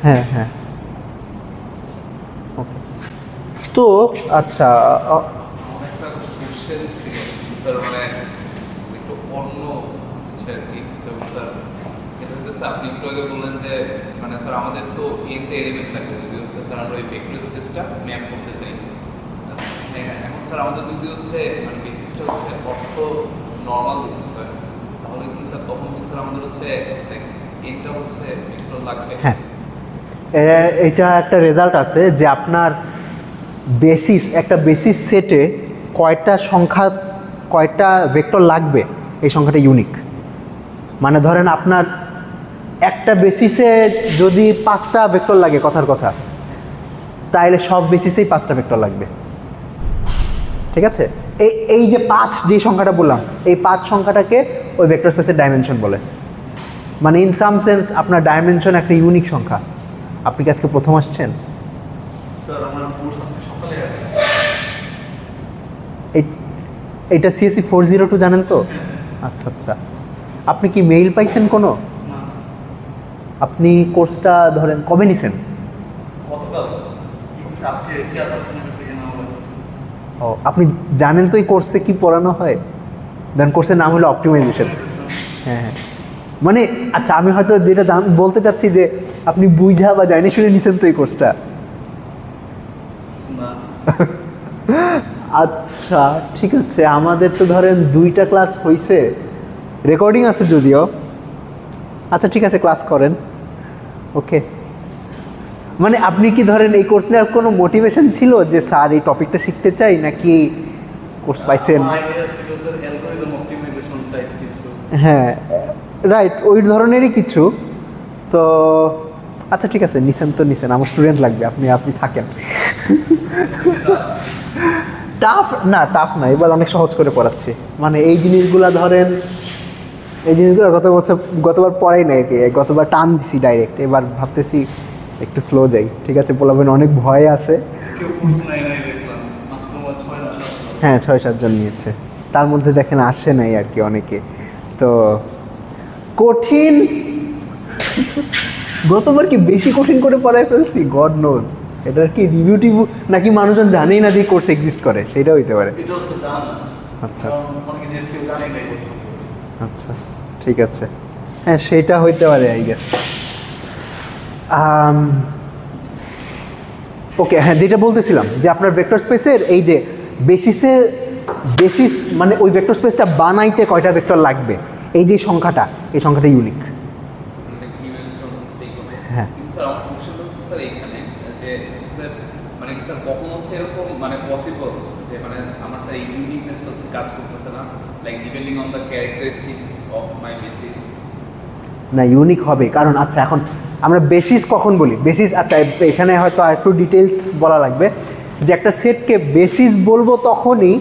হ্যাঁ হ্যাঁ, ওকে। তো আচ্ছা, একটা কোশ্চেন ছিল স্যার, মানে একটু অন্য বিষয়ের কি তো স্যার, যেটা হচ্ছে আপনি একটু আগে বললেন যে মানে স্যার আমাদের তো এতে এলিমেন্ট লাগবে যদি হচ্ছে স্যার আমরা ওই ভেক্টর স্পেসটা ম্যাপ করতে চাই। হ্যাঁ, এখন স্যার আমাদের যদি হচ্ছে মানে বেসিসটা হচ্ছে অর্থ নর্মাল বেসিস হয়, তাহলে কি স্যার তখন কি স্যার আমাদের হচ্ছে এটা হচ্ছে ভেক্টর লাগবে? হ্যাঁ, এটা একটা রেজাল্ট আছে যে আপনার বেসিস, একটা বেসিস সেটে কয়টা ভেক্টর লাগবে, এই সংখ্যাটা ইউনিক। মানে ধরেন আপনার একটা বেসিসে যদি 5টা ভেক্টর লাগে কথার কথা, তাহলে সব বেসিসেই 5টা ভেক্টর লাগবে। ঠিক আছে, এই যে 5 যে সংখ্যাটা বললাম, এই 5 সংখ্যাটাকে ওই ভেক্টর স্পেসের ডাইমেনশন বলে। মানে ইন সাম সেন্স আপনার ডাইমেনশন একটা ইউনিক সংখ্যা। আপনি কি আজকে প্রথম আসছেন? এইটা CSE 402 জানেন তো? আচ্ছা আচ্ছা, আপনি কি মেইল পাইছেন কোনো? আপনি কোর্সটা ধরেন কবে নিছেন? ও, আপনি জানেন তো এই কোর্সে কি পড়ানো হয়? দেন কোর্সের নাম হলো অপটিমাইজেশন। হ্যাঁ হ্যাঁ, মানে আচ্ছা, আমি হয়তো যেটা বলতে চাচ্ছি যে আপনি বুঝা বা জানি শুনে নিছেন তো এই কোর্সটা? আচ্ছা ঠিক আছে, আমাদের তো ধরেন 2টা ক্লাস হয়েছে, রেকর্ডিং আছে যদিও। আচ্ছা ঠিক আছে, ক্লাস করেন। ওকে, মানে আপনি কি ধরেন এই কোর্স নেওয়ার কোনো মোটিভেশন ছিল যে স্যার এই টপিকটা শিখতে চাই, নাকি কোর্স পাইছেন? হ্যাঁ রাইট, ওই ধরনেরই কিছু। তো আচ্ছা ঠিক আছে, নিছেন তো নিছেন, আমার স্টুডেন্ট লাগবে, আপনি থাকেন। টাফ না, টাফ না, এবার অনেক সহজ করে পড়াচ্ছি। মানে এই জিনিসগুলা ধরেন, এই জিনিসগুলো গতবার পড়াই নাই, গতবার টান দিছি ডাইরেক্ট, এবার ভাবতেছি একটু স্লো যাই। ঠিক আছে, বলবেন অনেক ভয় আছে। হ্যাঁ 6-7 জন নিয়েছে, তার মধ্যে দেখেন আসে নাই আর কি অনেকে। তো কঠিন, গতবার কি বেশি কঠিন করে পড়াই ফেলছি, গড নোজ। এটার কি রিভিউ টিভিউ, নাকি মানুষজন জানেই না যে কোর্স এক্সিস্ট করে, সেটাও হইতে পারে। আচ্ছা আচ্ছা ঠিক আছে, হ্যাঁ সেটা হইতে পারে আই গেস। ওকে, হ্যাঁ যেটা বলতেছিলাম যে আপনার ভেক্টর স্পেসের এই যে বেসিস মানে ওই ভেক্টর স্পেসটা বানাইতে কয়টা ভেক্টর লাগবে, এই যে সংখ্যাটা, এই সংখ্যাটা ইউনিক। হ্যাঁ স্যার এখানে যে স্যার মানে স্যার কখন হচ্ছে এরকম মানে পসিবল যে মানে আমার স্যার ইউনিকনেস হচ্ছে কাজ করতেছে না, like depending on the characteristics of my basis? না ইউনিক হবে, কারণ আচ্ছা এখন আমরা বেসিস কখন বলি, বেসিস আচ্ছা এখানে হয়তো আর একটু ডিটেলস বলা লাগবে, যে একটা সেটকে বেসিস বলবো তখনই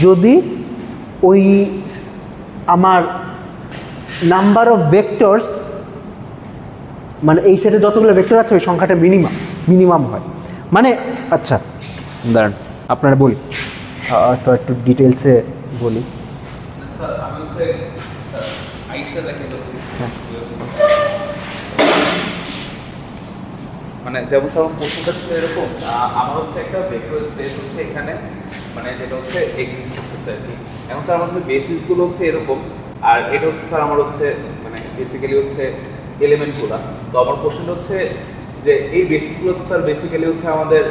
যদি ওই আমার নাম্বার অফ ভেক্টরস, মানে এই সেটে যতগুলো ভেক্টর আছে ওই সংখ্যাটা মিনিমাম হয়। মানে আচ্ছা দাঁড়ান আপনারা বলি, তো একটু ডিটেলসে বলি। স্যার আমি হচ্ছে স্যার আইসা দেখে হচ্ছে মানে যেমন স্যার প্রশ্নটা ছিল এরকম, আমার হচ্ছে একটা ভেক্টর স্পেস হচ্ছে এখানে, মানে যেটা হচ্ছে এক্সিস্ট করতেছে আর কি। এখন স্যার আমার হচ্ছে বেসিসগুলো হচ্ছে এরকম, আর এটা হচ্ছে স্যার আমার হচ্ছে মানে বেসিক্যালি হচ্ছে এলিমেন্টগুলো। তো আমার কোশ্চেনটা হচ্ছে যে এই বেসিসগুলো তো স্যার বেসিক্যালি হচ্ছে আমাদের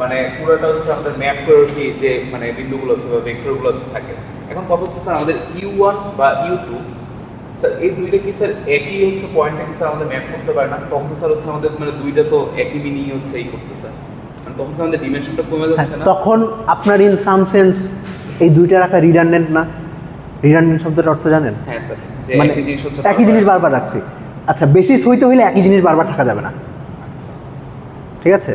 মানে পুরোটা হচ্ছে আমাদের ম্যাপ করে কি যে মানে বিন্দুগুলো হচ্ছে বা ভেক্টরগুলো হচ্ছে থাকে। এখন কথা হচ্ছে স্যার আমাদের U1 বা U2 স্যার এই দুইটা কি স্যার একই হচ্ছে পয়েন্টটা কি স্যার আমাদের ম্যাপ করতে পারে না? তখন তো স্যার হচ্ছে আমাদের মানে দুইটা তো একই মিনিং হচ্ছে এই করতেছে, মানে তখন তো আমাদের ডিমেনশনটা কমে যাচ্ছে না? তখন আপনার ইন সাম সেন্স এই দুইটা রাখা রিডান্ডেন্ট না? রিডান্ডেন্ট শব্দের অর্থ জানেন? হ্যাঁ স্যার, যে মানে একই জিনিস হচ্ছে একই জিনিস বারবার রাখছি। আচ্ছা বেসিস হইতে হইলে একই জিনিস বারবার থাকা যাবে না, ঠিক আছে?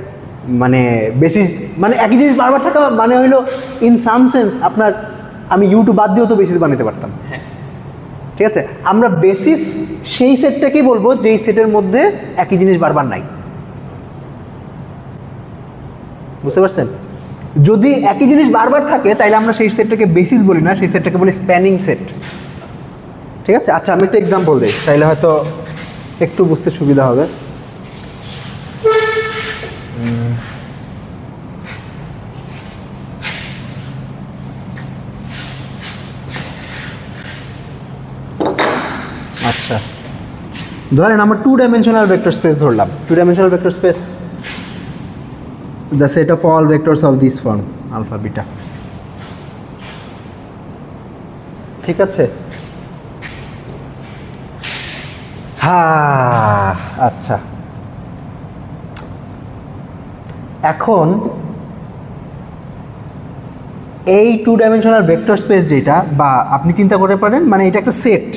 মানে বেসিস মানে একই জিনিস বারবার থাকা মানে হইলো ইন সাম সেন্স আপনার, আমি ইউটিউব বাদ দিয়েও তো বেসিস বানাতে পারতাম। হ্যাঁ ঠিক আছে, আমরা বেসিস সেই সেটটাকেই বলবো যেই সেটের মধ্যে একই জিনিস বারবার নাই। বুঝতে পারছেন? যদি একই জিনিস বারবার থাকে তাহলে আমরা সেই সেটটাকে বেসিস বলি না, সেই সেটটাকে বলি স্প্যানিং সেট। ঠিক আছে, আচ্ছা আমি একটা এক্সাম্পল দিই, তাহলে হয়তো একটু বুঝতে সুবিধা হবে। আচ্ছা ধরেন আমরা 2 ডাইমেনশনাল ভেক্টর স্পেস ধরলাম। 2 dimensional vector space, the set of all vectors of this form alpha beta, ঠিক আছে? হ্যাঁ আচ্ছা, এখন এই 2 ডাইমেনশনাল ভেক্টর স্পেস যেটা, বা আপনি চিন্তা করতে পারেন মানে এটা একটা set,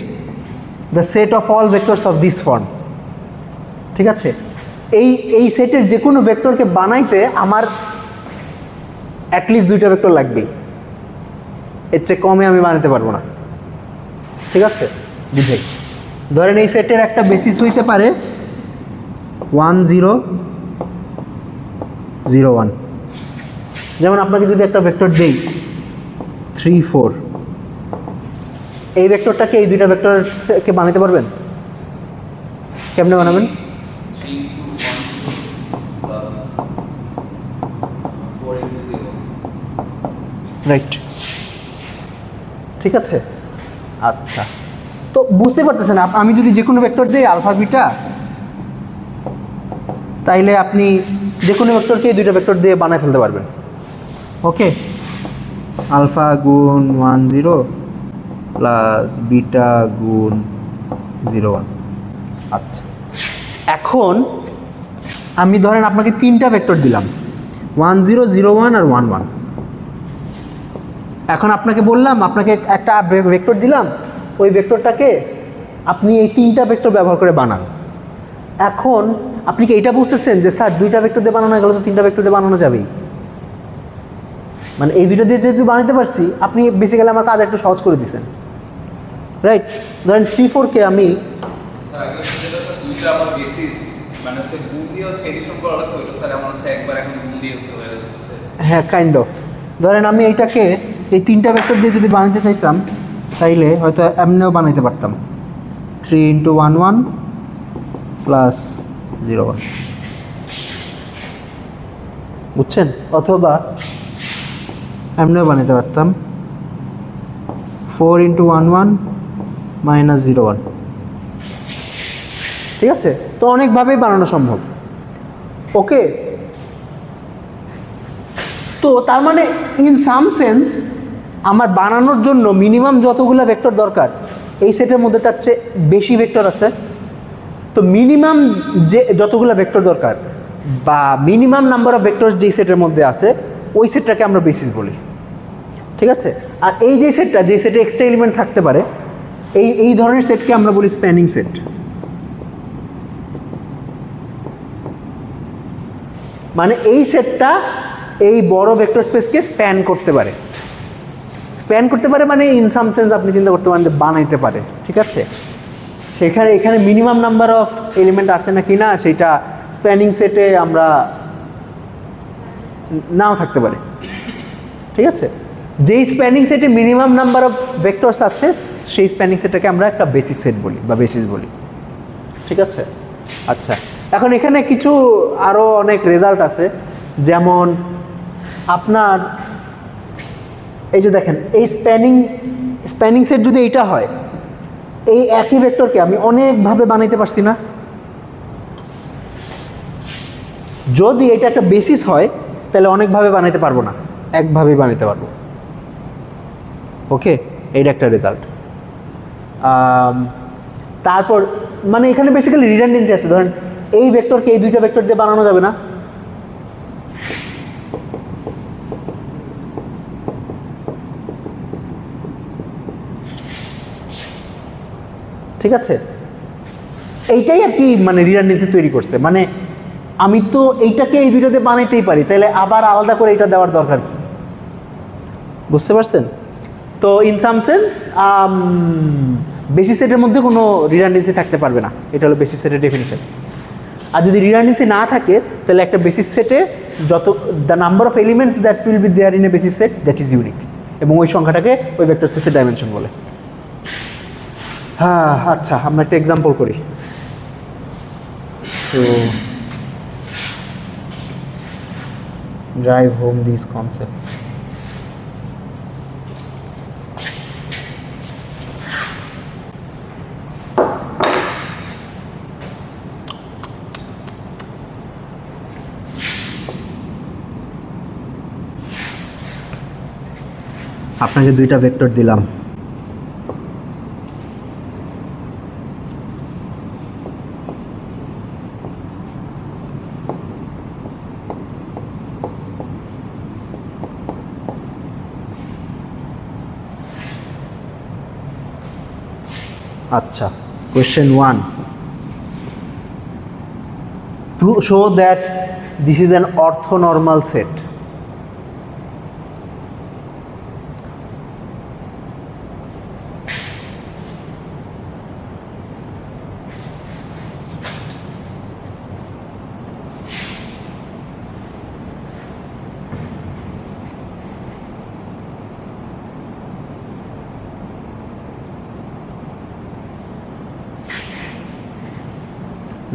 the set of all vectors of this form, ঠিক আছে? এই সেটের যে কোনো ভেক্টরকে বানাইতে আমার অ্যাটলিস্ট 2টা ভেক্টর লাগবেই, এর চেয়ে কমে আমি বানাতে পারবো না। ঠিক আছে, বুঝাই। ধরেন এই সেটের একটা বেসিস হইতে পারে 1 0 0 1, যেমন আপনাকে যদি একটা ভেক্টর দেই 3 4, এই ভেক্টরটাকে এই 2টা ভেক্টরকে বানাতে পারবেন? কেমনে বানাবেন? 3 2 1 প্লাস 4 into 0, রাইট, ঠিক আছে? আচ্ছা তো বুঝতে পারতেছেন, আমি যদি যে কোনো ভেক্টর দিই আলফা বিটা, তাইলে আপনি যে কোনো ভেক্টরকে 2টা ভেক্টর দিয়ে বানায় ফেলতে পারবেন। ওকে, আলফা গুণ 1 0 প্লাস বিটা গুণ 0 1। আচ্ছা, এখন আমি ধরেন আপনাকে তিনটা ভেক্টর দিলাম 1 0 0 1 আর 1 1। এখন আপনাকে বললাম, আপনাকে একটা ভেক্টর দিলাম, ওই ভেক্টরটাকে আপনি এই তিনটা ভেক্টর ব্যবহার করে বানান। এখন আপনি কি এটা বুঝতেছেন যে স্যার দুইটা ভেক্টর দিয়ে বানানো গেলে তো তিনটা ভেক্টর দিয়ে বানানো যাবেই, মানে এই দুইটা দিয়ে যেহেতু বানাতে পারছি আপনি বেসিক্যালি আমার কাজ একটু সহজ করে দিচ্ছেন, রাইট? ধরেন 3 4 কে আমি হ্যাঁ কাইন্ড অফ, ধরেন আমি এইটাকে এই তিনটা ভেক্টর দিয়ে যদি বানাতে চাইতাম তাইলে হয়তো এমনিও বানাইতে পারতাম 3 × 1 1 প্লাস 0 1, বুঝছেন? অথবা এমনিও বানাইতে পারতাম 4 × 1 1 মাইনাস 0 1। ঠিক আছে, তো অনেকভাবেই বানানো সম্ভব। ওকে, তো তার মানে ইন সাম সেন্স আমার বানানোর জন্য মিনিমাম যতগুলো ভেক্টর দরকার এই সেটের মধ্যে তার চেয়ে বেশি ভেক্টর আছে। তো মিনিমাম যে যতগুলো ভেক্টর দরকার বা মিনিমাম নাম্বার অফ ভেক্টরস যেই সেটের মধ্যে আছে ওই সেটটাকে আমরা বেসিস বলি। ঠিক আছে, আর এই যে সেটটা, যে সেটে এক্সট্রা এলিমেন্ট থাকতে পারে, এই ধরনের সেটকে আমরা বলি স্প্যানিং সেট। মানে এই সেটটা এই বড় ভেক্টর স্পেসকে স্প্যান করতে পারে। স্প্যান করতে পারে মানে ইন সাম সেন্স আপনি চিন্তা করতে পারেন যে বানাইতে পারে। ঠিক আছে, এখানে মিনিমাম নাম্বার অফ এলিমেন্ট আছে নাকি না সেটা স্প্যানিং সেটে আমরা নাও থাকতে পারে। ঠিক আছে, যেই স্প্যানিং সেটে মিনিমাম নাম্বার অফ ভেক্টরস আছে সেই স্প্যানিং সেটটাকে আমরা একটা বেসিস সেট বলি বা বেসিস বলি। ঠিক আছে, আচ্ছা, এখন এখানে কিছু আরও অনেক রেজাল্ট আছে, যেমন আপনার এই যে দেখেন এই স্প্যানিং সেট যদি এইটা হয়, এই একই ভেক্টরকে আমি অনেকভাবে বানাইতে পারছি না? যদি এটা একটা বেসিস হয় তাহলে অনেকভাবে বানাইতে পারবো না, একভাবেই বানাইতে পারবো। ওকে, এইটা একটা রেজাল্ট। তারপর মানে এখানে বেসিক্যালি রিডান্ডেন্সি আছে। ধরেন এই ভেক্টরকে এই দুইটা ভেক্টর দিয়ে বানানো যাবে না। ঠিক আছে, এইটাই আর কি মানে রিডান্ডেন্সি তৈরি করছে। মানে আমি তো এইটাকে এই দুইটাতে বানাইতেই পারি, তাহলে আবার আলাদা করে এটা দেওয়ার দরকার কি? বুঝতে পারছেন? তো ইন সাম সেন্স বেসিস সেটের মধ্যে কোনো রিডান্ডেন্সি থাকতে পারবে না, এটা হলো বেসিস সেটের ডেফিনিশন। আর যদি রিডান্ডেন্সি না থাকে তাহলে একটা বেসিস সেটে যত the number of elements that will be there in a basis set that is unique, এবং ওই সংখ্যাটাকে ওই ভেক্টর স্পেসের ডাইমেনশন বলে। হ্যাঁ, আচ্ছা, আমরা একটা এক্সাম্পল করি। তো drive home these concepts. আপনাকে দুইটা ভেক্টর দিলাম, আচ্ছা, question 1, show that this is an orthonormal set.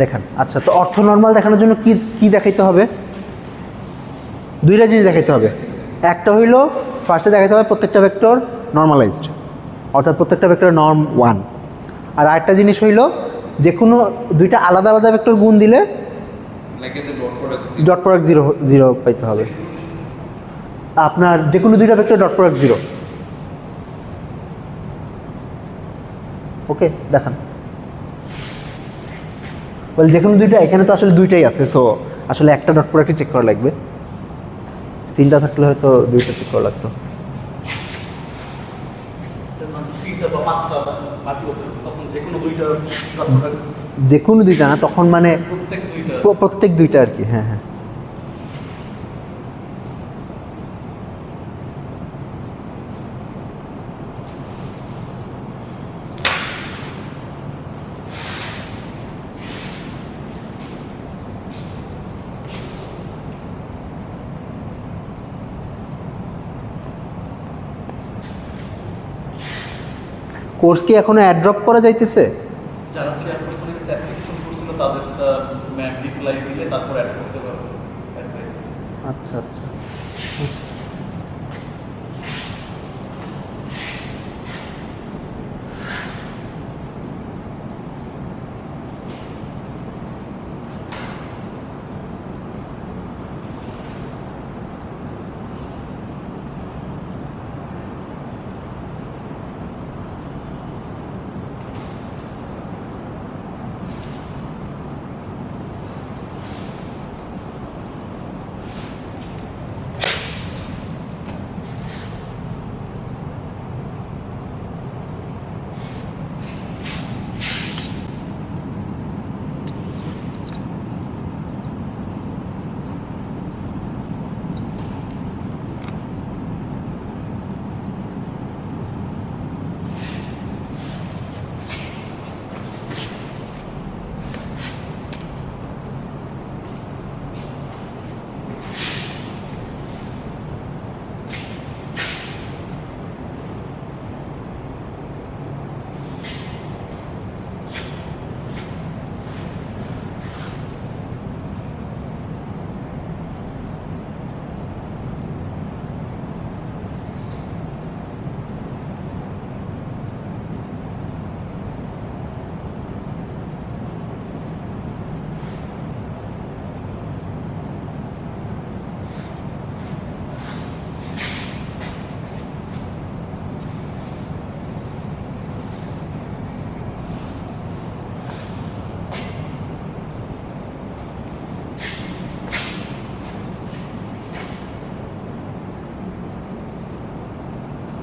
দেখেন, আচ্ছা, তো অর্থনর্মাল দেখানোর জন্য কি কি দেখাইতে হবে? দুইটা জিনিস দেখাইতে হবে। একটা হইল ফার্স্টে দেখাইতে হবে প্রত্যেকটা ভেক্টর নর্মালাইজড, অর্থাৎ প্রত্যেকটা ভেক্টর নর্ম 1। আর আরেকটা জিনিস হইল যে কোনো দুইটা আলাদা আলাদা ভেক্টর গুণ দিলে ডট প্রোডাক্ট 0 0 পাইতে হবে। আপনার যে কোনো দুইটা ভেক্টর ডট প্রোডাক্ট 0। ওকে দেখান। বল যে কোনো দুইটা, এখানে তো আসলে দুইটাই আছে, সো আসলে একটা ডট প্রোডাক্টই চেক করা লাগবে, তিনটা থাকলে হয়তো দুইটা চেক করা লাগতো। যে কোনো দুইটা না, তখন মানে প্রত্যেক দুইটা আর কি। হ্যাঁ হ্যাঁ কোর্স কি এখনো অ্যাড ড্রপ করা যাইতেছে? যারা শেয়ার করছে অনেকে অ্যাপ্লিকেশন করছিল তাদের ম্যাম রিপ্লাই দিলে তারপর অ্যাড করতে পারবে। আচ্ছা আচ্ছা।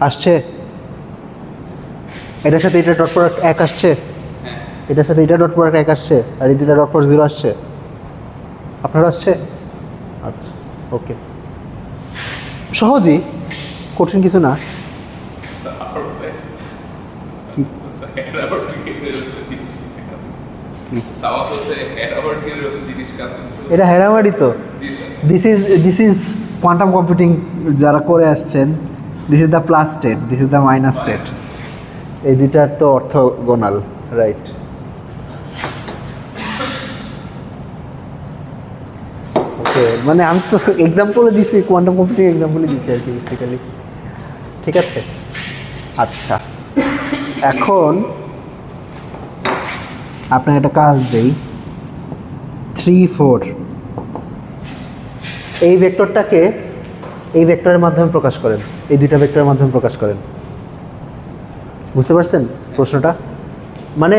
আসছে এটার সাথে এটা ডট প্রোডাক্ট 1 আসছে, এটার সাথে এটা ডট প্রোডাক্ট 1 আসছে, আর এই দুটো ডট প্রোডাক্ট 0 আসছে। আপনার আসছে? আচ্ছা ওকে, সহজই, কঠিন কিছু না। কি এটা হেরামারি তো। দিস ইজ কোয়ান্টাম কম্পিউটিং যারা করে আসছেন, this is the plus state, this is the minus state, এই দুইটার তো অর্থগোনাল, রাইট? ওকে, মানে আমি তো এক্সাম্পলে দিছি, কোয়ান্টাম কম্পিউটিং এক্সাম্পলে দিছি আর কি বেসিক্যালি। ঠিক আছে, আচ্ছা এখন আপনার একটা কাজ দেই, 3 4 এই ভেক্টরটাকে এই ভেক্টরের মাধ্যমে প্রকাশ করেন, এই দুইটা ভেক্টরের মাধ্যমে প্রকাশ করেন। বুঝতে পারছেন প্রশ্নটা? মানে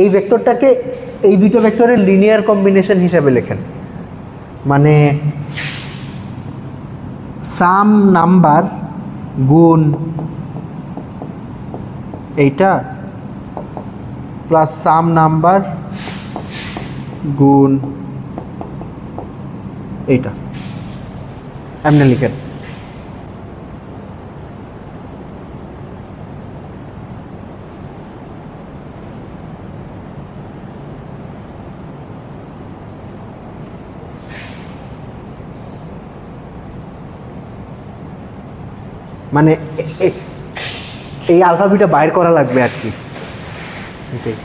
এই ভেক্টরটাকে এই দুইটা ভেক্টরের লিনিয়ার কম্বিনেশন হিসাবে লেখেন, মানে সাম নাম্বার গুণ এইটা প্লাস সাম নাম্বার গুণ এইটা, এমনি লিখেন। মানে এই আলফাবিটা বাইর করা লাগবে আর কি, এটাই।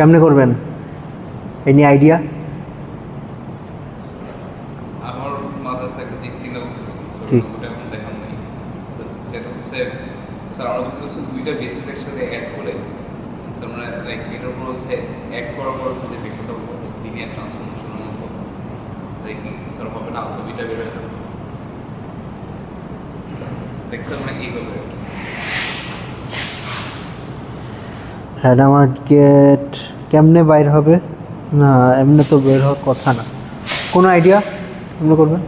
কেমনে করবেন? Any idea? আমার মাথায় একটা দিক চিন্তা করছি, কি? ওটা এখন দেখান নাই। যেটা হচ্ছে স্যার আমরা যদি হচ্ছে দুইটা বেসিস একসাথে অ্যাড করে স্যার মানে লাইক এটার উপর হচ্ছে অ্যাড করার পর হচ্ছে যে ভেক্টরটা লিনিয়ার ট্রান্সফরমেশনের মতো লাইক স্যার হবে না, ছবিটা বের হয়ে যাবে। দেখছেন মানে এইভাবে হ্যাঁ, আমার গেট কেমনে বাইর হবে? না, এমনি তো বের হওয়ার কথা না। কোনো আইডিয়া কেমনে করবেন?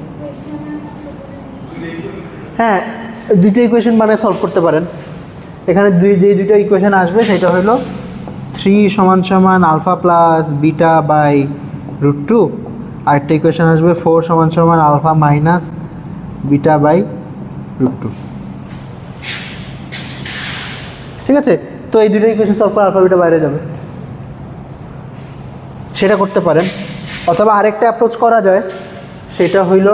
হ্যাঁ, দুইটা ইকুয়েশন বানিয়ে সলভ করতে পারেন। এখানে যে দুইটা ইকুয়েশন আসবে সেটা হলো 3 = আলফা প্লাস বিটা বাই √2, আরেকটা ইকুয়েশন আসবে 4 = আলফা মাইনাস বিটা বাই √2। ঠিক আছে, তো এই দুইটা ইকুয়েশন সলভ করে আলফা বিটা বাইরে যাবে, সেটা করতে পারেন। অথবা আরেকটা অ্যাপ্রোচ করা যায়, সেটা হইল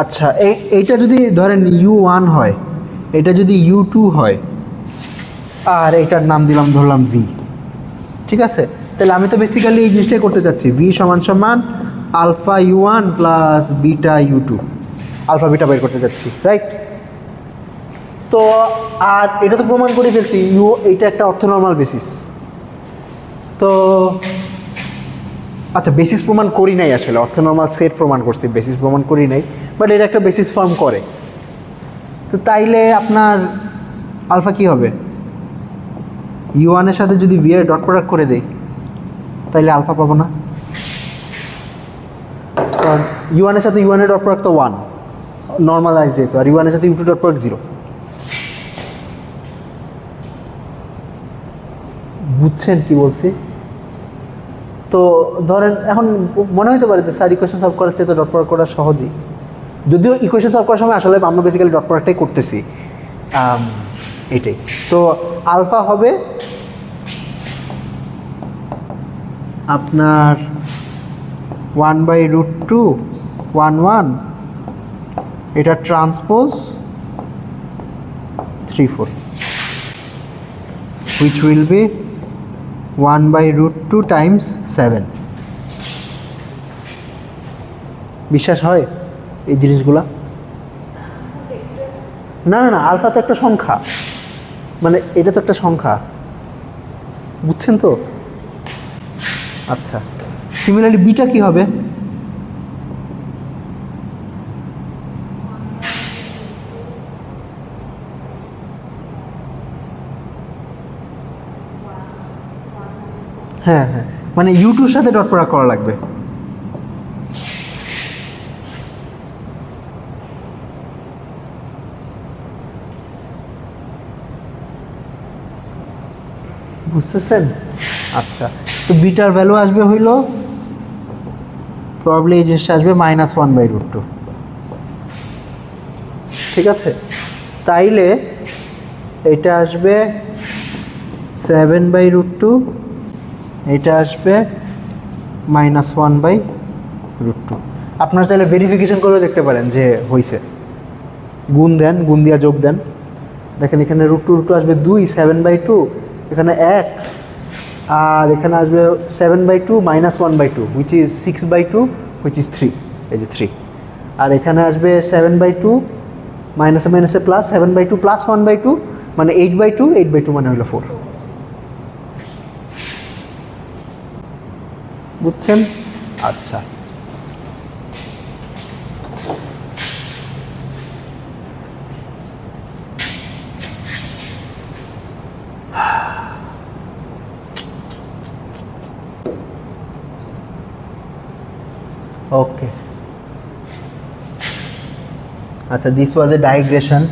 আচ্ছা এইটা যদি ধরেন U1 হয়, এটা যদি U2 হয়, আর এটার নাম ধরলাম V, ঠিক আছে? তাহলে আমি তো বেসিক্যালি এই জিনিসটাই করতে চাচ্ছি, V = alpha U1 plus beta U2, alpha beta বের করতে চাচ্ছি, রাইট? তো আর এটা তো প্রমাণ করে ফেলছি এইটা একটা অর্থনর্মাল বেসিস। তো আচ্ছা, বেসিস প্রমাণ করি নাই, আসলে অর্থনর্মাল সেট প্রমাণ করছি, বেসিস প্রমাণ করি নাই, বাট এটা একটা বেসিস ফর্ম করে। তো তাইলে আপনার আলফা কি হবে? U1 এর সাথে যদি V এর ডট প্রোডাক্ট করে দেই, তাইলে আলফা পাবো না, কারণ U1 এর সাথে U1 এর ডট প্রোডাক্ট তো 1 নর্মালাইজ যেহেতু, আর U1 এর সাথে U2 ডট প্রোডাক্ট 0। বুঝছেন কি বলছি? তো ধরেন এখন মনে হতে পারে যে স্যার ইকুয়েশন সলভ করার চেয়ে তো ডট প্রোডাক্ট করা সহজই, যদিও ইকুয়েশন সলভ করার সময় আসলে আমরা বেসিক্যালি ডট প্রোডাক্টটাই করতেছি, এটাই। তো আলফা হবে আপনার 1/√2 1 1, এটা transpose 3 4, which will be 1/√2 times 7। বিশ্বাস হয় এই জিনিসগুলা? না না না, আলফা তো একটা সংখ্যা, মানে এটা তো একটা সংখ্যা, বুঝছেন তো? আচ্ছা, সিমিলারলি বিটা কি হবে? হ্যাঁ হ্যাঁ, মানে U2-র সাথে ডট প্রোডাক্ট করা লাগবে। বুঝতেছেন? আচ্ছা, তো বিটার ভ্যালু আসবে হইল প্রবাবলি এই জিনিসটা আসবে -1/√2, ঠিক আছে? তাইলে এটা আসবে 7/√2, এটা আসবে -1/√2। আপনারা চাইলে ভেরিফিকেশন করে দেখতে পারেন যে হয়েছে, গুণ দেন, গুণ দিয়া যোগ দেন, দেখেন এখানে √2 আসবে 2, 7/2, এখানে 1, আর এখানে আসবে 7/2 -1/2 which is 6/2 which is 3, এই যে 3, আর এখানে আসবে 7/2 মাইনাসে মাইনাসে প্লাস 7/2 প্লাস 1/2 মানে 8/2, 8/2 মানে হলো 4। বুঝছেন? আচ্ছা, ওকে। আচ্ছা, this was a digression.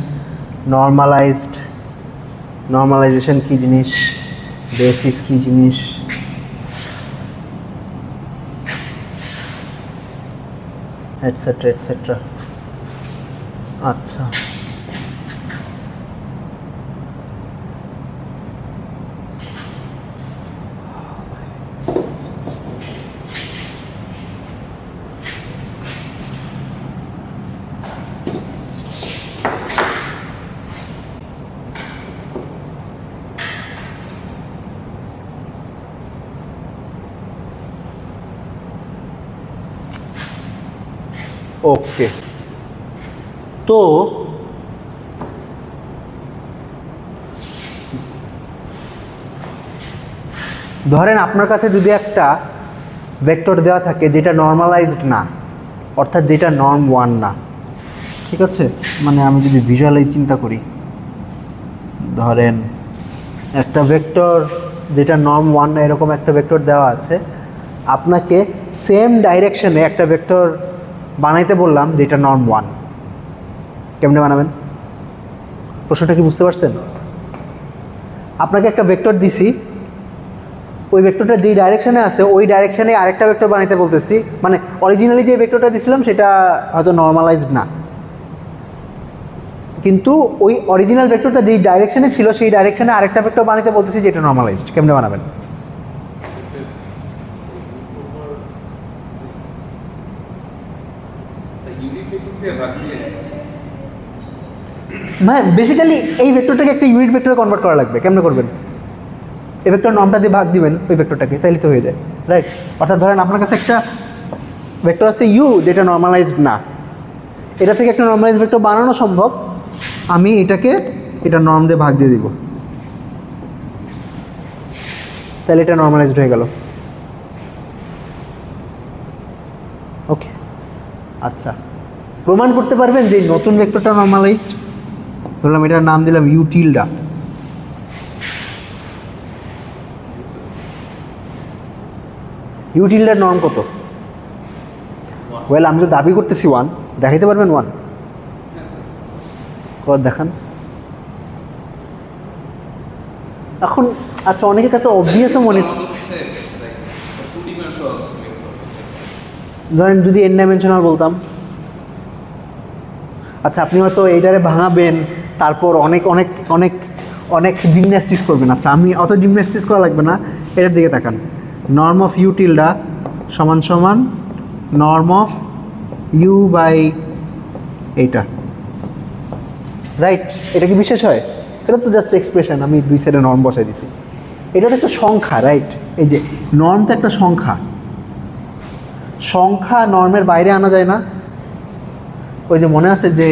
Normalisation কি জিনিস, বেসিস কি জিনিস, এটসেট্রা এটসেট্রা। আচ্ছা, ওকে, তো ধরেন আপনার কাছে যদি একটা ভেক্টর দেওয়া থাকে যেটা নর্মালাইজড না, অর্থাৎ যেটা নর্ম 1 না, ঠিক আছে, মানে আমি যদি ভিজুয়ালাইজ চিন্তা করি, ধরেন একটা ভেক্টর যেটা নর্ম 1 না এরকম একটা ভেক্টর দেওয়া আছে, আপনাকে সেম ডাইরেকশনে একটা ভেক্টর বানাইতে বললাম যেটা নর্ম 1, কেমনে বানাবেন? প্রশ্নটা কি বুঝতে পারছেন? আপনাকে একটা ভেক্টর দিছি, ওই ভেক্টরটা যেই ডাইরেকশনে আছে ওই ডাইরেকশনে আরেকটা ভেক্টর বানাইতে বলতেছি, মানে অরিজিনালি যে ভেক্টরটা দিছিলাম সেটা হয়তো নর্মালাইজড না, কিন্তু ওই অরিজিনাল ভেক্টরটা যেই ডাইরেকশনে ছিল সেই ডাইরেকশনে আরেকটা ভেক্টর বানাইতে বলতেছি যেটা নর্মালাইজড, কেমনে বানাবেন? মানে বেসিক্যালি এই ভেক্টরটাকে একটা ইউনিট ভেক্টরে কনভার্ট করা লাগবে, কেমনে করবেন? এই ভেক্টর নর্মটা দিয়ে ভাগ দিবেন ওই ভেক্টরটাকে, তাইলে তো হয়ে যায়, রাইট? অর্থাৎ ধরেন আপনার কাছে একটা ভেক্টর আছে ইউ যেটা নর্মালাইজড না, এটা থেকে একটা নর্মালাইজড ভেক্টর বানানো সম্ভব, আমি এটাকে এটা নর্ম দিয়ে ভাগ দিয়ে দিব, তাহলে এটা নর্মালাইজড হয়ে গেল। ওকে, আচ্ছা, প্রমাণ করতে পারবেন যে নতুন ভেক্টরটা নর্মালাইজড? ধরলাম এটার নাম দিলাম ইউ টিলডা, ইউ টিলডার নর্ম কত? ওয়েল, আমি তো দাবি করতেছি 1, দেখাইতে পারবেন 1? কর দেখান। এখন আচ্ছা, অনেকের কাছে অবভিয়াসও মনে, ধরেন যদি n ডাইমেনশনাল বলতাম, আচ্ছা আপনি হয়তো এইটারে ভাঙাবেন, তারপর অনেক অনেক অনেক অনেক জিমন্যাস্টিক্স করবেন। আচ্ছা, আমি অত জিমন্যাস্টিক্স করা লাগবে না, এটার দিকে তাকান। নর্ম অফ ইউ টিলডা সমান সমান নর্ম অফ ইউ বাই এইটা, রাইট? এটা কি বিশেষ হয়? এটা তো জাস্ট এক্সপ্রেশন, আমি দুই সাইডে নর্ম বসাই দিছি। এটা তো একটা সংখ্যা, রাইট? এই যে নর্ম তো একটা সংখ্যা, সংখ্যা নর্মের বাইরে আনা যায় না। ওই যে মনে আছে যে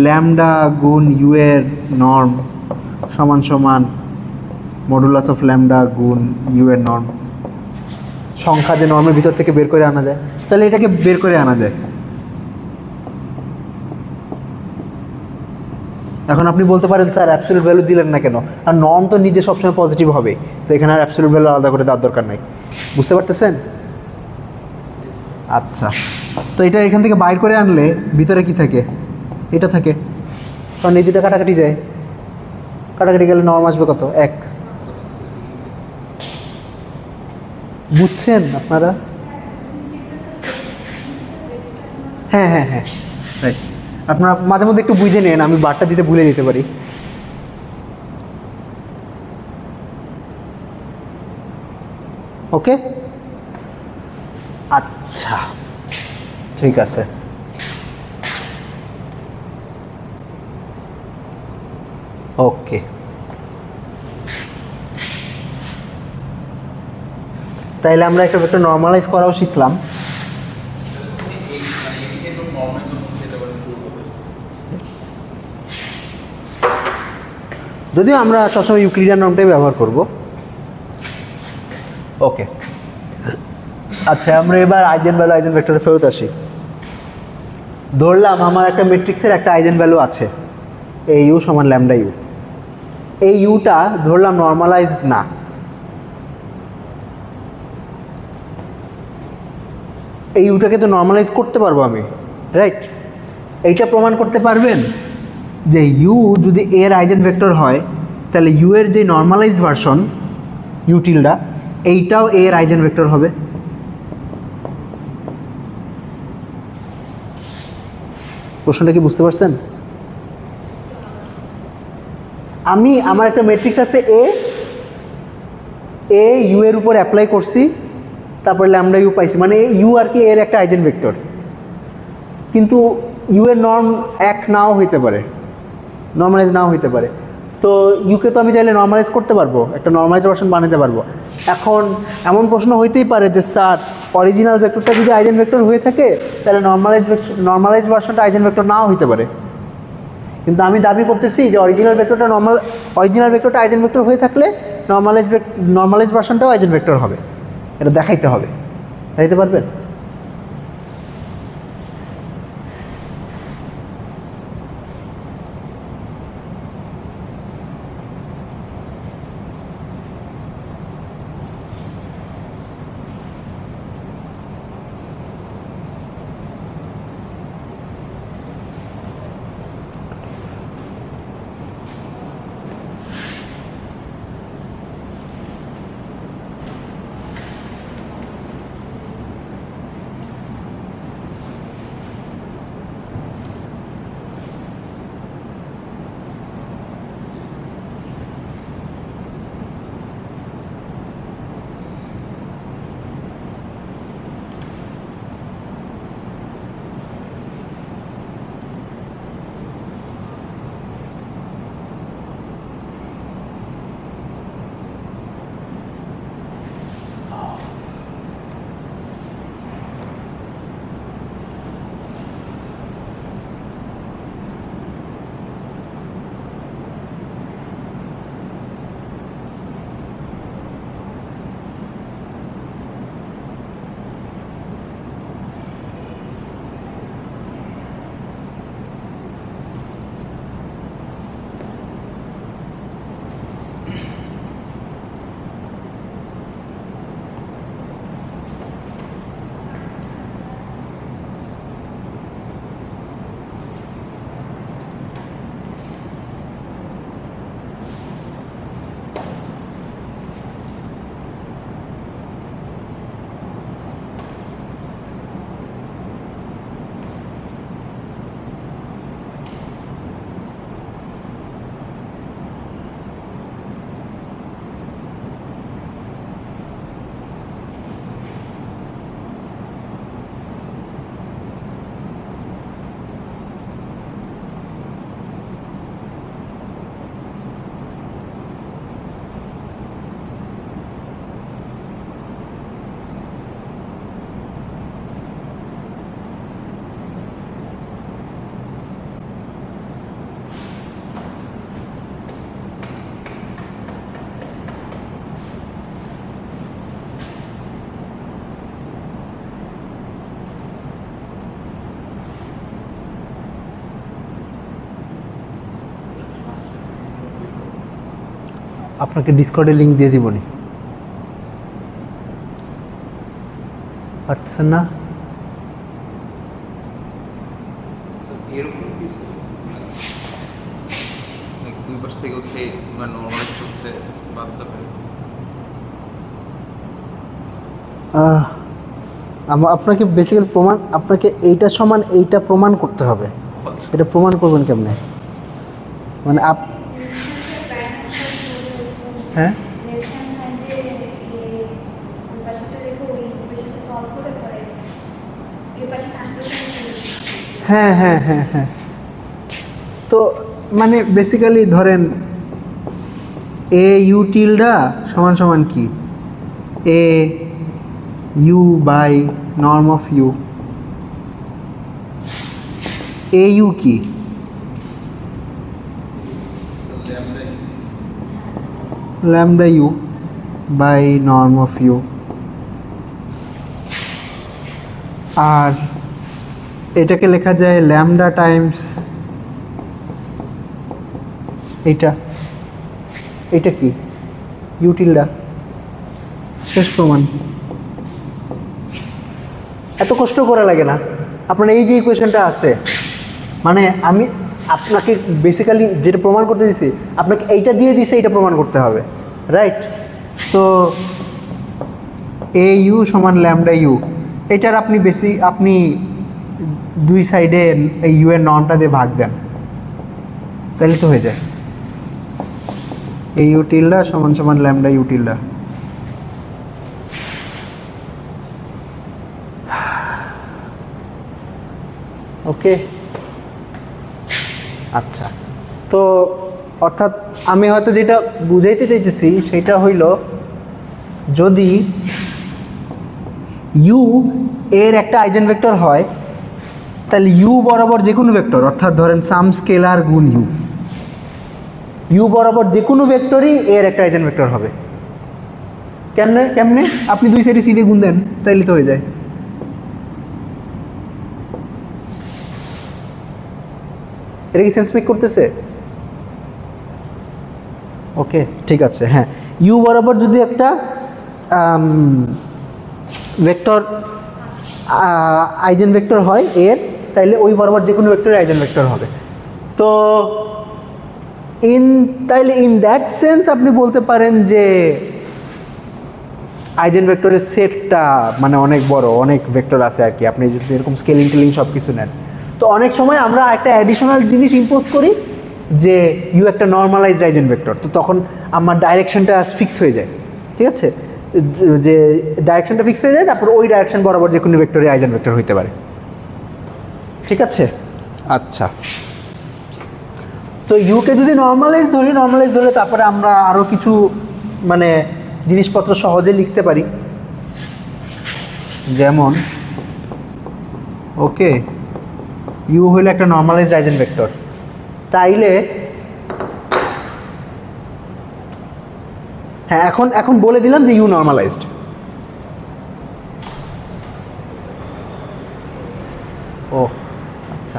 ল্যামডা গুণ ইউ এর নর্ম সমান সমান মডুলাস অফ ল্যামডা গুণ ইউ এর নর্ম, সংখ্যা যে নর্মের ভিতর থেকে বের করে আনা যায়, তাহলে এটাকে বের করে আনা যায়। এখন আপনি বলতে পারেন স্যার অ্যাবসলিউট ভ্যালু দিলেন না কেন? আর নর্ম তো নিজে সবসময় পজিটিভ হবে, তো এখানে আর অ্যাবসলিউট ভ্যালু আলাদা করে দেওয়ার দরকার নাই। বুঝতে পারতেছেন? আচ্ছা, তো এটা এখান থেকে বাইর করে আনলে ভিতরে কি থাকে? এটা থাকে, কারণ এই দুটো কাটাকাটি যায়, কাটাকাটি গেলে নর্ম আসবে কত? 1। বুঝছেন আপনারা? হ্যাঁ হ্যাঁ হ্যাঁ, রাইট। আপনারা মাঝে মধ্যে একটু বুঝে নেন, আমি বারটা দিতে ভুলে যেতে পারি। ওকে, আচ্ছা ঠিক আছে। ওকে, তাইলে আমরা একটা ভেক্টর নর্মালাইজ করাও শিখলাম। যদিও আমরা সবসময় ইউক্লিডিয়ান নর্মটাই ব্যবহার করব। ওকে, আচ্ছা আমরা এবার আইজেন ভ্যালু আইজেন ভেক্টরে ফেরত আসি। ধরলাম আমার একটা ম্যাট্রিক্সের একটা আইজেন ভ্যালু আছে, এই ইউ সমান ল্যামডা ইউ। এই ইউটা ধরলাম নর্মালাইজড না, এই ইউটাকে তো নর্মালাইজ করতে পারবো আমি, রাইট? এইটা প্রমাণ করতে পারবেন যে ইউ যদি এর আইজেন ভেক্টর হয়, তাহলে ইউ এর যে নর্মালাইজড ভার্সন ইউ টিলডা, এইটাও এর আইজেন ভেক্টর হবে। প্রশ্নটা কি বুঝতে পারছেন? আমি আমার একটা ম্যাট্রিক্স আছে এ ইউ এর উপর অ্যাপ্লাই করছি, তারপর ল্যামডা ইউ পাইছি, মানে ইউ আর কি এর একটা আইজেন ভেক্টর, কিন্তু ইউ এর নর্ম 1 নাও হইতে পারে, নর্মালাইজ নাও হইতে পারে। তো ইউকে তো আমি চাইলে নর্মালাইজ করতে পারবো, একটা নর্মালাইজ ভার্সন বানাতে পারবো। এখন এমন প্রশ্ন হইতেই পারে যে স্যার অরিজিনাল ভেক্টরটা যদি আইজেন ভেক্টর হয়ে থাকে তাহলে নর্মালাইজ ভার্সনটা আইজেন ভেক্টর নাও হইতে পারে। কিন্তু আমি দাবি করতেছি যে অরিজিনাল ভেক্টরটা আইজেন ভেক্টর হয়ে থাকলে নর্মালাইজ ভার্সনটাও আইজেন ভেক্টর হবে, এটা দেখাইতে হবে। দেখাইতে পারবেন? আপনাকে ডিসকর্ডে লিঙ্ক দিয়ে দিবনি, পারতেছেন না? এরকম কিছু দুই পাশ থেকে হচ্ছে নর্মালাইজ হচ্ছে বাদ যাবে। আপনাকে বেসিক্যালি আপনাকে এইটা সমান এইটা প্রমাণ করতে হবে। এটা প্রমাণ করবেন কেমনে? মানে হ্যাঁ হ্যাঁ হ্যাঁ হ্যাঁ হ্যাঁ তো মানে বেসিক্যালি ধরেন এ ইউ টিলডা সমান সমান কি? A u by norm of u. A u কি? Lambda u by norm of u. আর এটাকে লেখা যায় ল্যামডা টাইমস এইটা কি? U tilde. শেষ প্রমাণ। এত কষ্ট করা লাগে না। আপনার এই যে ইকুয়েশনটা আছে, মানে আমি আপনাকে বেসিক্যালি যেটা প্রমাণ করতে দিছি, আপনাকে এইটা দিয়ে দিছে এইটা প্রমাণ করতে হবে, রাইট? তো এ ইউ সমান ল্যামডা ইউ, এটার আপনি দুই সাইডে এই ইউ এর নর্মটা দিয়ে ভাগ দেন, তাহলে তো হয়ে যায়। এ ইউ টিলডা সমান সমান ল্যামডা ইউ টিলডা। ওকে, আচ্ছা। তো অর্থাৎ আমি হয়তো যেটা বুঝাইতে চাইতেছি সেটা হইল, যদি ইউ এর একটা আইজেনভেক্টর হয় তাহলে ইউ বরাবর যে কোনো ভেক্টর, অর্থাৎ ধরেন সাম স্কেলার গুণ ইউ, ইউ বরাবর যে কোনো ভেক্টরই এর একটা আইজেনভেক্টর হবে। কেমনে কেমনে? আপনি দুই সাইডে সি দিয়ে গুণ দেন, তাইলে তো হয়ে যায়। এটা কি সেন্স মেক করতেছে? ওকে, ঠিক আছে। হ্যাঁ, ইউ বরাবর যদি একটা ভেক্টর আইজেন ভেক্টর হয় এর, তাইলে ওই বরাবর যে কোনো ভেক্টরের আইজেন ভেক্টর হবে। তো তাইলে ইন দ্যাট সেন্স আপনি বলতে পারেন যে আইজেন ভেক্টরের সেটটা মানে অনেক বড়, অনেক ভেক্টর আছে আর কি। আপনি যদি এরকম স্কেলিং টেলিং সব কিছু নেন, তো অনেক সময় আমরা একটা অ্যাডিশনাল জিনিস ইম্পোজ করি যে ইউ একটা নর্মালাইজড আইজেন ভেক্টর, তো তখন আমার ডাইরেকশনটা ফিক্স হয়ে যায়। ঠিক আছে, যে ডাইরেকশনটা ফিক্স হয়ে যায়, তারপর ওই ডাইরেকশন বরাবর যে কোনো ভেক্টরে আইজেন ভেক্টর হইতে পারে। ঠিক আছে, আচ্ছা। তো ইউকে যদি নর্মালাইজ ধরে তারপরে আমরা আরও কিছু মানে জিনিসপত্র সহজে লিখতে পারি, যেমন ওকে ইউ হইল একটা নর্মালাইজড আইজেন ভেক্টর, তাইলে হ্যাঁ এখন বলে দিলাম যে ইউ নর্মালাইজড। ও আচ্ছা,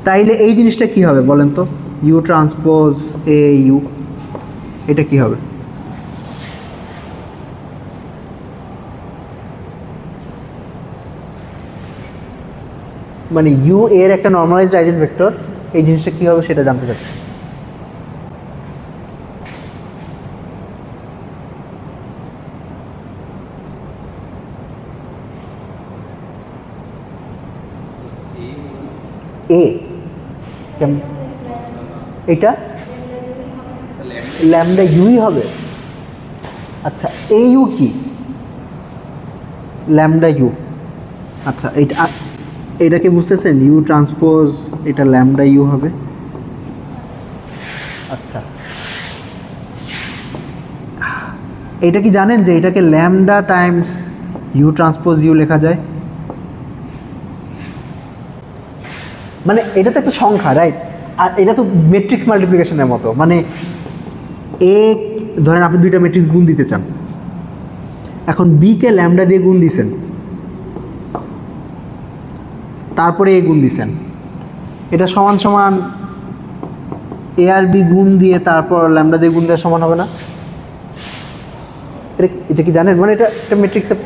তাইলে এই জিনিসটা কি হবে বলেন তো? ইউ ট্রান্সপোজ এ ইউ, এটা কি হবে? মানে ইউ এর একটা নর্মালাইজড আইজেন ভেক্টর, এই জিনিসটা কি হবে সেটা জানতে চাচ্ছি। এ এটা ল্যামডা ইউই হবে। আচ্ছা, এ ইউ কি? Lambda u. আচ্ছা, এটাকে বুঝতেছেন? ইউ ট্রান্সপোজ এটা ল্যামডা ইউ হবে। আচ্ছা, এটা কি জানেন যে এটাকে lambda times u transpose u লেখা যায়? মানে এটা তো একটা সংখ্যা, রাইট? আর এটা তো ম্যাট্রিক্স মাল্টিপ্লিকেশনের মতো। মানে এ ধরেন আপনি দুইটা ম্যাট্রিক্স গুণ দিতে চান, এখন বিকে ল্যামডা দিয়ে গুণ দিছেন, তারপরে এ গুণ দিছেন, এটা সমান সমান এ আর বি গুণ দিয়ে তারপর ল্যামডা দিয়ে গুণ দেওয়া সমান হবে না? এটা কি জানেন? মানে এটা একটা ম্যাট্রিক্সের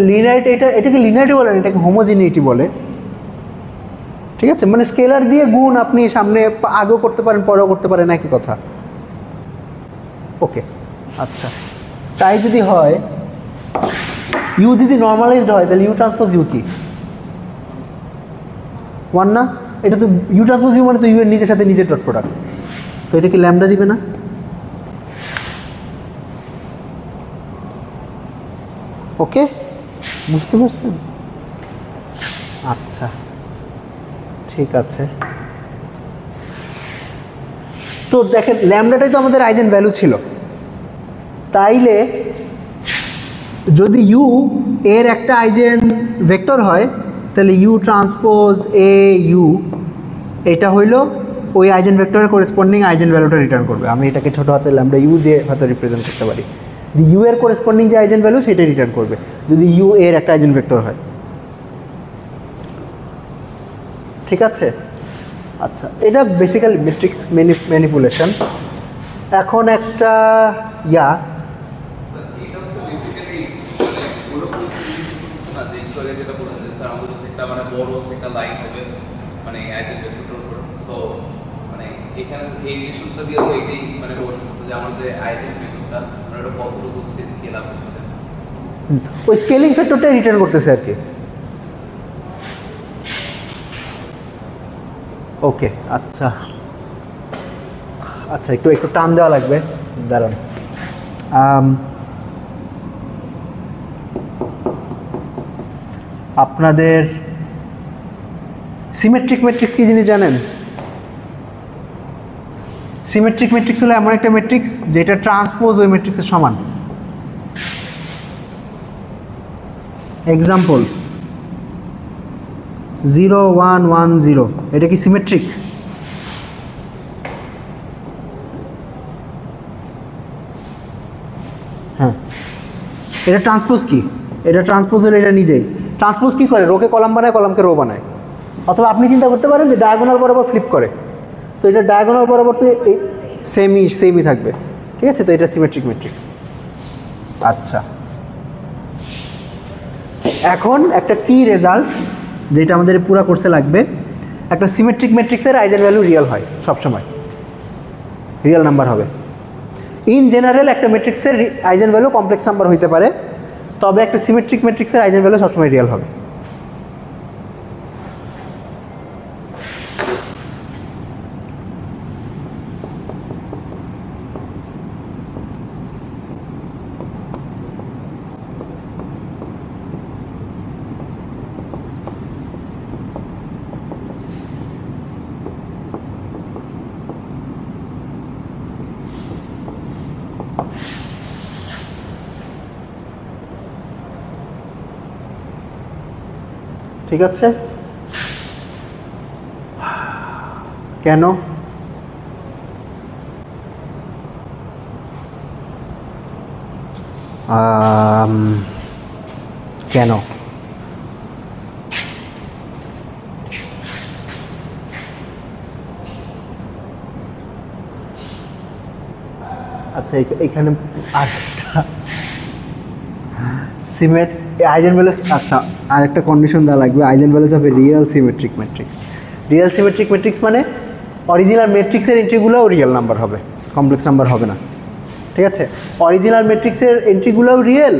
লিনিয়ারিটি। এটাকে লিনিয়ারিটি বলে না, এটাকে হোমোজিনিটি বলে। ঠিক আছে, মানে স্কেলার দিয়ে গুণ আপনি সামনে আগেও করতে পারেন, পরেও করতে পারেন, একই কথা। ওকে, আচ্ছা, তাই যদি হয় ইউ যদি নর্মালাইজড হয় তাহলে ইউ ট্রান্সপোজ ইউ কি? ওয়ান না? এটা তো ইউ ট্রান্সপোজ ইউ মানে তো ইউ এর নিজের সাথে নিজের ডট প্রোডাক্ট, তো এটা কি ল্যামডা দিবে না? ওকে, বুঝতে পারছেন? আচ্ছা, ঠিক আছে। তো দেখেন ল্যামডাটাই তো আমাদের আইজেন ভ্যালু ছিল, তাইলে যদি ইউ এর একটা আইজেন ভেক্টর হয় তাহলে ইউ ট্রান্সপোজ এ ইউ এটা হইল ওই আইজেন ভেক্টরের করেসপন্ডিং আইজেন ভ্যালুটা রিটার্ন করবে। আমি এটাকে ছোটো হাতে ল্যামডা ইউ দিয়ে হয়তো রিপ্রেজেন্ট করতে পারি। যদি ইউ এর করেসপন্ডিং যে আইজেন ভ্যালু সেটা রিটার্ন করবে যদি ইউ এর একটা আইজেন ভেক্টর হয়। ঠিক আছে, আচ্ছা, এটা বেসিক্যালি ম্যাট্রিক্স ম্যানিপুলেশন। এখন একটা মানে বড় হচ্ছে একটা লাইন হবে মানে আইজেন ভেক্টরের উপর। সো মানে এখানে এই রিলেশনটা দিয়ে এটাই মানে প্রশ্ন হচ্ছে যে আমাদের যে আইজেন ভেক্টরটা মানে এটা কতটুকু হচ্ছে স্কেল আপ হচ্ছে, ওই স্কেলিং ফ্যাক্টরটা রিটার্ন করতেছে আর কি। ওকে, আচ্ছা আচ্ছা, একটু টান দেওয়া লাগবে, দাঁড়ান। আপনাদের সিমেট্রিক ম্যাট্রিক্স কি জিনিস জানেন? সিমেট্রিক ম্যাট্রিক্স হলো এমন একটা ম্যাট্রিক্স যেটা ট্রান্সপোজ ওই ম্যাট্রিক্সের সমান। এক্সাম্পল 0 1 1 0, এটা কি সিমেট্রিক? হ্যাঁ। এটা ট্রান্সপোজ কি? এটা ট্রান্সপোজ হলে এটা নিজেই ট্রান্সপোজ কি করে, রোকে কলাম বানায়, কলামকে রো বানায়। অথবা আপনি চিন্তা করতে পারেন যে ডায়াগোনাল বরাবর ফ্লিপ করে, তো এটা ডায়াগোনাল বরাবর তো সেমই থাকবে, ঠিক আছে? তো এটা সিমেট্রিক ম্যাট্রিক্স। আচ্ছা, এখন একটা কি রেজাল্ট যেটা আমাদের পুরো কোর্সে লাগবে, একটা সিমেট্রিক ম্যাট্রিক্সের আইজেন ভ্যালু রিয়েল হয়, সবসময় রিয়েল নাম্বার হবে। ইন জেনারেল একটা ম্যাট্রিক্সের আইজেন ভ্যালু কমপ্লেক্স নাম্বার হইতে পারে, তবে একটা সিমেট্রিক ম্যাট্রিক্সের আইজেন ভ্যালু সবসময় রিয়েল হবে। ঠিক আছে? কেন? কেন? আচ্ছা, এখানে সিমেট আইজেন ভ্যালুস। আচ্ছা, আর একটা কন্ডিশন দেওয়া লাগবে, eigen values of A real symmetric matrix. Real symmetric matrix মানে অরিজিনাল ম্যাট্রিক্সের এন্ট্রিগুলোও রিয়েল নাম্বার হবে, কমপ্লেক্স নাম্বার হবে না, ঠিক আছে? অরিজিনাল ম্যাট্রিক্সের এন্ট্রিগুলোও রিয়েল,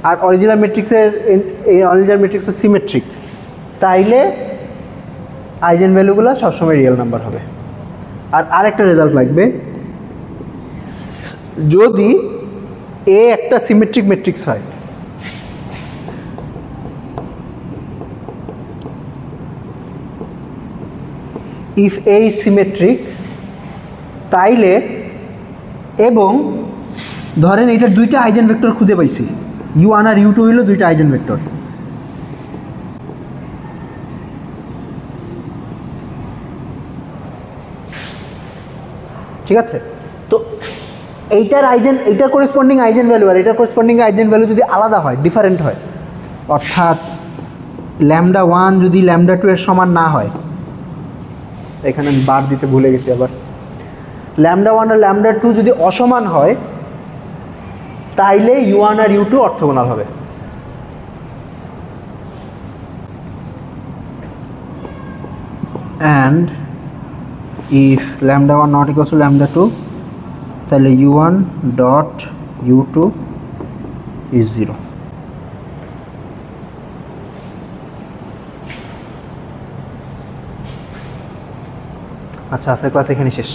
আর অরিজিনাল ম্যাট্রিক্সের সিমেট্রিক, তাইলে আইজেন ভ্যালুগুলো সবসময় রিয়েল নাম্বার হবে। আর আরেকটা রেজাল্ট লাগবে, যদি এ একটা সিমেট্রিক ম্যাট্রিক্স হয়, ইফ এ ইজ সিমেট্রিক, তাইলে এবং ধরেন এটার দুইটা আইজেন ভেক্টর খুঁজে পাইছি, u1 আর u2 হইল দুইটা আইজেন ভেক্টর, ঠিক আছে? তো এইটার করেসপন্ডিং আইজেন ভ্যালু আর এটার করেসপন্ডিং আইজেন ভ্যালু যদি আলাদা হয়, ডিফারেন্ট হয়, অর্থাৎ λ1 যদি λ2 এর সমান না হয়, এখানে আমি বার দিতে ভুলে গেছি আবার, λ1 আর λ2 যদি অসমান হয়, তাইলে u1 আর u2 অর্থগোনাল হবে। and if λ1 not equals to λ2, তাহলে u1 dot u2 is 0। আচ্ছা, আজকের ক্লাস এখানে শেষ।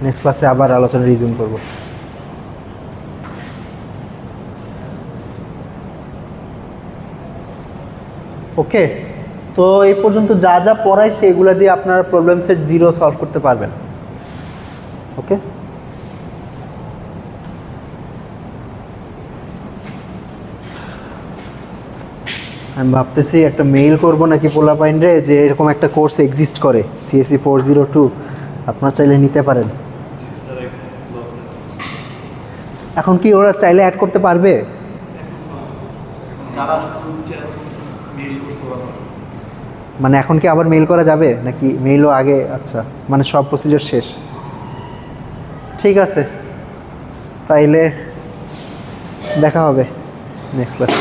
নেক্সট ক্লাসে আবার আলোচনা রিজিউম করব। ওকে, তো এই পর্যন্ত যা যা পড়াই সেগুলো দিয়ে আপনারা প্রবলেম সেট 0 সলভ করতে পারবেন। ওকে, আমি ভাবতেছি একটা মেইল করব নাকি পোলাপাইন রে, যে এরকম একটা কোর্স এক্সিস্ট করে CSE 402, আপনারা চাইলে নিতে পারেন। এখন কি ওরা চাইলে অ্যাড করতে পারবে? মানে এখন কি আবার মেইল করা যাবে নাকি মেইলও আগে? আচ্ছা, মানে সব প্রসিজার শেষ, ঠিক আছে, তাইলে দেখা হবে নেক্সট ক্লাস।